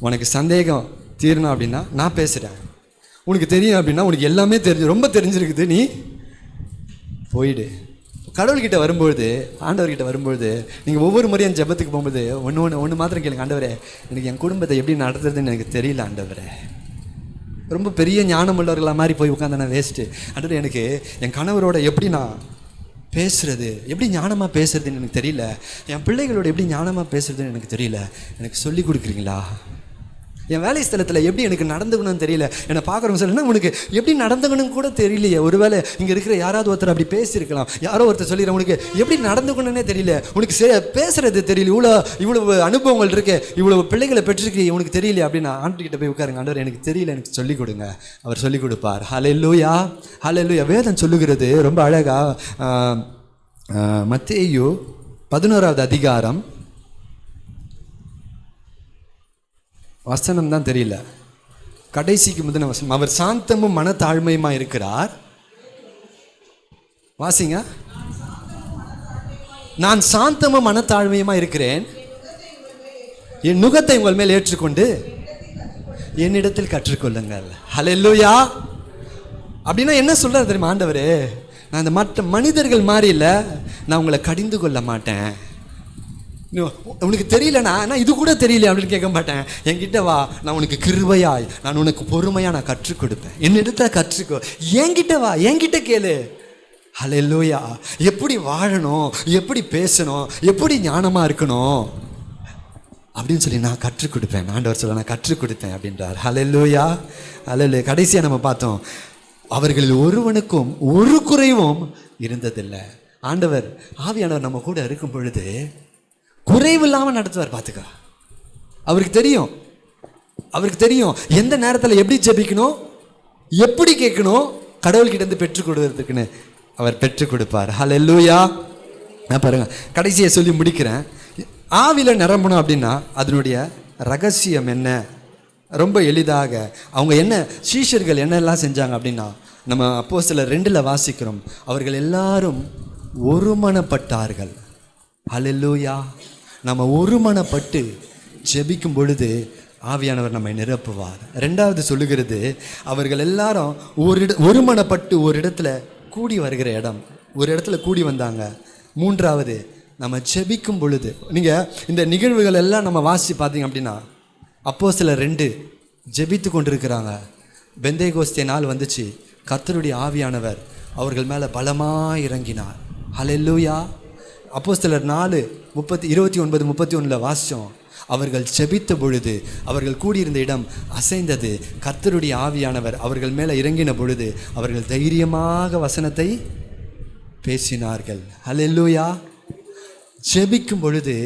உனக்கு சந்தேகம் தீரணும் அப்படின்னா நான் பேசுகிறேன், உனக்கு தெரியும் அப்படின்னா உனக்கு எல்லாமே ரொம்ப தெரிஞ்சிருக்குது, நீ போயிடு. கடவுள்கிட்ட வரும்பொழுது, ஆண்டவர்கிட்ட வரும்பொழுது, நீங்கள் ஒவ்வொரு முறையும் ஜெபத்துக்கு போகும்போது ஒன்று மாத்திரம் கேளுங்க, ஆண்டவரே எனக்கு என் குடும்பத்தை எப்படி நடத்துறதுன்னு எனக்கு தெரியல ஆண்டவரே. ரொம்ப பெரிய ஞானம் உள்ளவர்களாக மாதிரி போய் உட்காந்து நான் வேஸ்ட்டு. ஆண்டவரே எனக்கு என் கணவரோட எப்படி நான் பேசுகிறது, எப்படி ஞானமாக பேசுறதுன்னு எனக்கு தெரியல, என் பிள்ளைகளோட எப்படி ஞானமாக பேசுறதுன்னு எனக்கு தெரியல, எனக்கு சொல்லி கொடுக்குறீங்களா? என் வேலை ஸ்தலத்தில் எப்படி எனக்கு நடந்துக்கணும்னு தெரியல, என்னை பார்க்குறவங்க சொல்லணும்னா உனக்கு எப்படி நடந்துக்கணும்னு கூட தெரியலையே. ஒருவேளை இங்கே இருக்கிற யாராவது ஒருத்தர் அப்படி பேசியிருக்கலாம், யாரோ ஒருத்தர் சொல்லிடுறேன் உனக்கு எப்படி நடந்துக்கணும்னே தெரியல, உனக்கு பேசுறது தெரியல, இவ்வளவு அனுபவங்கள் இருக்கு, இவ்வளவு பிள்ளைகளை பெற்றிருக்கு, உனக்கு தெரியல அப்படின்னா ஆண்டுகிட்ட போய் உட்காருங்க, ஆண்டவர் எனக்கு தெரியல, எனக்கு சொல்லிக் கொடுங்க. அவர் சொல்லிக் கொடுப்பார். ஹல்லேலூயா, ஹல்லேலூயா. வேதம் சொல்லுகிறது ரொம்ப அழகா. மத்தேயு 11வது அதிகாரம் வசனம் தான் தெரியல, கடைசிக்கு முதன வசனம். அவர் சாந்தமும் மனத்தாழ்மையுமா இருக்கிறார். வாசிங்க. நான் சாந்தமும் மனத்தாழ்மையுமா இருக்கிறேன், என் நுகத்தை உங்கள் மேல் ஏற்றுக்கொண்டு என்னிடத்தில் கற்றுக்கொள்ளுங்கள். ஹல்லேலூயா. அப்படின்னா என்ன சொல்றாரு தெரியுமா ஆண்டவரே? நான் இந்த மற்ற மனிதர்கள் மாதிரி இல்லை, நான் உங்களை கடிந்து கொள்ள மாட்டேன். உனக்கு தெரியலனா நான் இது கூட தெரியல அப்படின்னு கேட்க மாட்டேன். என்கிட்ட வா, நான் உனக்கு கிருபையாய், நான் உனக்கு பொறுமையாக நான் கற்றுக் கொடுப்பேன். என்னிடத்துல கற்றுக்கோ, என்கிட்ட வா, என்கிட்ட கேளு. ஹல்லேலூயா. எப்படி வாழணும், எப்படி பேசணும், எப்படி ஞானமாக இருக்கணும் அப்படின்னு சொல்லி நான் கற்றுக் கொடுப்பேன். ஆண்டவர் சொல்ல நான் கற்றுக் கொடுப்பேன் அப்படின்றார். ஹல்லேலூயா, ஹல்லேலூயா. கடைசியாக நம்ம பார்த்தோம், அவர்களில் ஒருவனுக்கும் ஒரு குறைவும் இருந்ததில்லை. ஆண்டவர் ஆவியானவர் நம்ம கூட இருக்கும் பொழுது குறைவு இல்லாமல் நடத்துவார். பார்த்துக்க, அவருக்கு தெரியும் எந்த நேரத்தில் எப்படி ஜெபிக்கணும், எப்படி கேட்கணும், கடவுள்கிட்ட இருந்து பெற்றுக் கொடுவதற்குன்னு அவர் பெற்றுக் கொடுப்பார். ஹல்லேலூயா. நான் பாருங்க, கடைசியை சொல்லி முடிக்கிறேன். ஆவில நிரம்பணும் அப்படின்னா அதனுடைய ரகசியம் என்ன? ரொம்ப எளிதாக அவங்க என்ன சீஷர்கள் என்னெல்லாம் செஞ்சாங்க அப்படின்னா, நம்ம அப்போஸ்தலர் 2ல் வாசிக்கிறோம், அவர்கள் எல்லாரும் ஒருமனப்பட்டார்கள். ஹல்லேலூயா. நம்ம ஒருமனப்பட்டு ஜெபிக்கும் பொழுது ஆவியானவர் நம்மை நிரப்புவார். 2வது சொல்லுகிறது, அவர்கள் எல்லாரும் ஒருமனப்பட்டு ஒரு இடத்துல கூடி வருகிற இடம், ஒரு இடத்துல கூடி வந்தாங்க. 3வது, நம்ம ஜெபிக்கும் பொழுது, நீங்கள் இந்த நிகழ்வுகள் எல்லாம் நம்ம வாசித்து பார்த்தீங்க அப்படின்னா, அப்போஸ்தலர் 2 ஜெபித்து கொண்டிருக்கிறாங்க. பெந்தேகோஸ்தே நாள் வந்துச்சு, கர்த்தருடைய ஆவியானவர் அவர்கள் மேலே பலமாக இறங்கினார். ஹல்லேலூயா. அப்போஸ்தலர் 4:29-31 வாசித்தோம். அவர்கள் ஜெபித்த பொழுது அவர்கள் கூடியிருந்த இடம் அசைந்தது. கர்த்தருடைய ஆவியானவர் அவர்கள் மேலே இறங்கின பொழுது அவர்கள் தைரியமாக வசனத்தை பேசினார்கள். ஹல்லேலூயா. ஜெபிக்கும் பொழுது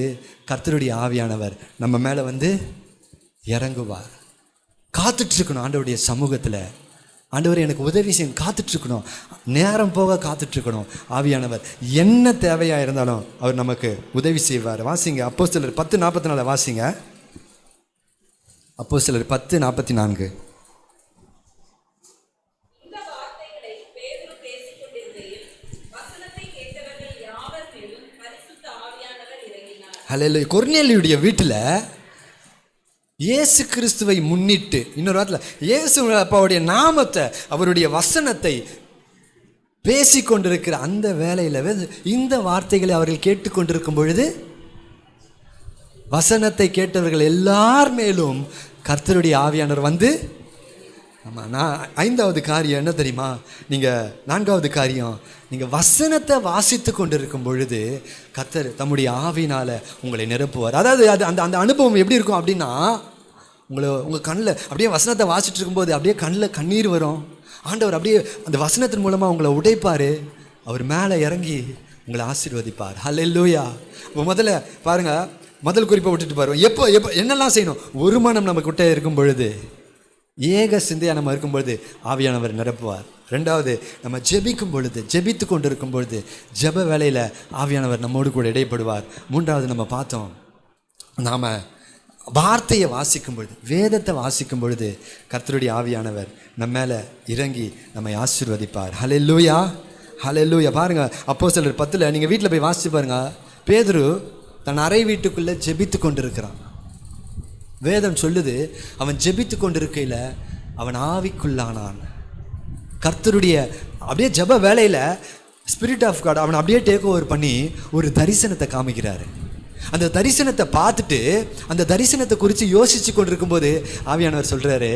கர்த்தருடைய ஆவியானவர் நம்ம மேலே இறங்குவார். காத்துட்ருக்கணும் ஆண்டவருடைய சமூகத்தில். ஆண்டவர் எனக்கு உதவி செய்ய காத்துட்ருக்கணும், நேரம் போக காத்துட்ருக்கணும். ஆவியானவர் என்ன தேவையாக இருந்தாலும் அவர் நமக்கு உதவி செய்வார். வாசிங்க அப்போஸ்தலர் 10:44 வாசிங்க. அப்போஸ்தலர் 10:44. ஹல்லேலூயா. கொர்நேலியுடைய வீட்டில் இயேசு கிறிஸ்துவை முன்னிட்டு, இன்னொரு வாரத்தில் இயேசு அப்பாவுடைய நாமத்தை, அவருடைய வசனத்தை பேசி கொண்டிருக்கிற அந்த வேலையில் இந்த வார்த்தைகளை அவர்கள் கேட்டுக்கொண்டிருக்கும் பொழுது வசனத்தை கேட்டவர்கள் எல்லார் மேலும் கர்த்தருடைய ஆவியானவர் வந்து, ஆமாம், நான் 5வது காரியம் என்ன தெரியுமா? நீங்கள் 4வது காரியம், நீங்கள் வசனத்தை வாசித்து கொண்டிருக்கும் பொழுது கர்த்தர் தம்முடைய ஆவியினால் உங்களை நிரப்புவார். அதாவது அந்த அந்த அனுபவம் எப்படி இருக்கும் அப்படின்னா, உங்கள் கண்ணில் அப்படியே வசனத்தை வாசிட்டு இருக்கும்போது அப்படியே கண்ணில் கண்ணீர் வரும். ஆண்டவர் அப்படியே அந்த வசனத்தின் மூலமாக உங்களை உடைப்பார். அவர் மேலே இறங்கி உங்களை ஆசீர்வதிப்பார். ஹல்லேலூயா. இப்போ முதல்ல பாருங்கள், முதல் குறிப்பை விட்டுட்டு பாருவோம். எப்போ என்னெல்லாம் செய்யணும்? ஒரு மனம் நம்ம கிட்ட இருக்கும் பொழுது, ஏக சிந்தையாக நம்ம இருக்கும் பொழுது ஆவியானவர் நிரப்புவார். 2வது, நம்ம ஜெபிக்கும் பொழுது, ஜெபித்து கொண்டு இருக்கும் பொழுது, ஜெப வேலையில் ஆவியானவர் நம்மோடு கூட இடைப்படுவார். 3வது, நம்ம பார்த்தோம், நாம் வார்த்தையை வாசிக்கும் பொழுது, வேதத்தை வாசிக்கும் பொழுது கர்த்தருடைய ஆவியானவர் நம்ம மேலே இறங்கி நம்மை ஆசீர்வதிப்பார். ஹல்லேலூயா, ஹல்லேலூயா. பாருங்கள், அப்போஸ்தலர் 10 நீங்கள் வீட்டில் போய் வாசித்து பாருங்கள். பேதுரு தன் அறை வீட்டுக்குள்ளே ஜெபித்து கொண்டு இருக்கிறான். வேதம் சொல்லுது, அவன் ஜெபித்து கொண்டிருக்கையில் அவன் ஆவிக்குள்ளானான். கர்த்தருடைய அப்படியே ஜெப வேலையில் ஸ்பிரிட் ஆஃப் காட் அவன் அப்படியே டேக் ஓவர் பண்ணி ஒரு தரிசனத்தை காமிக்கிறாரு. அந்த தரிசனத்தை பார்த்துட்டு அந்த தரிசனத்தை குறித்து யோசித்து கொண்டிருக்கும் போது ஆவியானவர் சொல்கிறாரு,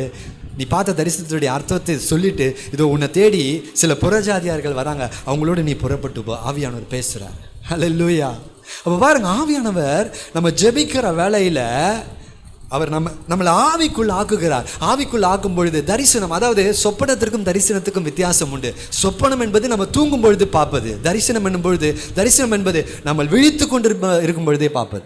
நீ பார்த்த தரிசனத்துடைய அர்த்தத்தை சொல்லிவிட்டு, இதோ உன்னை தேடி சில புறஜாதியார்கள் வராங்க, அவங்களோட நீ புறப்பட்டு போ. ஆவியானவர் பேசுகிறார். ஹல்லேலூயா. அப்போ பாருங்க, ஆவியானவர் நம்ம ஜெபிக்கிற வேலையில் அவர் நம்மளை ஆவிக்குள் ஆக்குகிறார். ஆவிக்குள் ஆக்கும் பொழுது தரிசனம், அதாவது சொப்பனத்திற்கும் தரிசனத்துக்கும் வித்தியாசம் உண்டு. சொப்பனம் என்பது நம்ம தூங்கும் பொழுது பார்ப்பது. தரிசனம் என்பது நம்ம விழித்து கொண்டு இருக்கும் பொழுதே பார்ப்பது.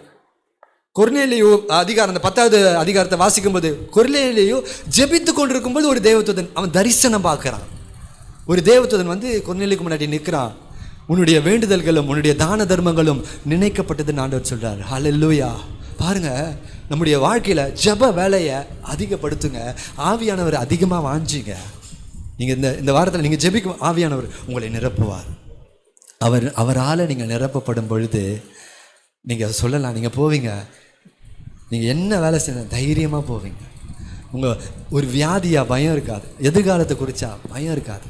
கொர்நேலியு அதிகாரம், அந்த 10வது அதிகாரத்தை வாசிக்கும் போது, கொர்நேலியு ஜெபித்து கொண்டிருக்கும் போது ஒரு தேவதூதன் அவன் தரிசனம் பார்க்கிறான். ஒரு தேவதூதன் வந்து கொர்நேலியுக்கு முன்னாடி நிற்கிறான். உன்னுடைய வேண்டுதல்களும் உன்னுடைய தான தர்மங்களும் நினைக்கப்பட்டதுன்னு ஆண்டவர் சொல்றார். ஹல்லேலூயா. பாருங்க, நம்முடைய வாழ்க்கையில் ஜெப வேலையை அதிகப்படுத்துங்க. ஆவியானவர் அதிகமாக வாஞ்சிங்க. நீங்கள் இந்த வாரத்தில் நீங்கள் ஜெபிக்கும் ஆவியானவர் உங்களை நிரப்புவார். அவரால் நீங்கள் நிரப்பப்படும் பொழுது நீங்கள் சொல்லலாம், நீங்கள் போவீங்க, நீங்கள் என்ன வேலை செய்ய தைரியமாக போவீங்க. உங்கள் ஒரு வியாதியாக பயம் இருக்காது, எதிர்காலத்தை குறித்தா பயம் இருக்காது.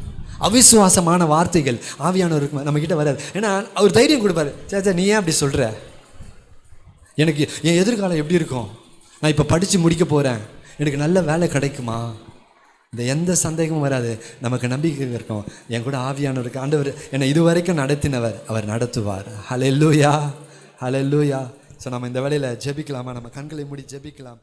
அவிசுவாசமான வார்த்தைகள் ஆவியானவருக்கு நம்மக்கிட்ட வராது. ஏன்னா அவர் தைரியம் கொடுப்பாரு. சே, நீ ஏன் அப்படி சொல்கிற? எனக்கு என் எதிர்காலம் எப்படி இருக்கும்? நான் இப்போ படித்து முடிக்க போகிறேன், எனக்கு நல்ல வேலை கிடைக்குமா? இந்த எந்த சந்தேகமும் வராது. நமக்கு நம்பிக்கை இருக்கும், என் கூட ஆவியானவருக்கு ஆண்டவர் என்னை இதுவரைக்கும் நடத்தினவர், அவர் நடத்துவார். ஹல்லேலூயா, ஹல்லேலூயா. ஸோ நம்ம இந்த வேளையில் ஜெபிக்கலாமா? நம்ம கண்களை மூடி ஜெபிக்கலாம்.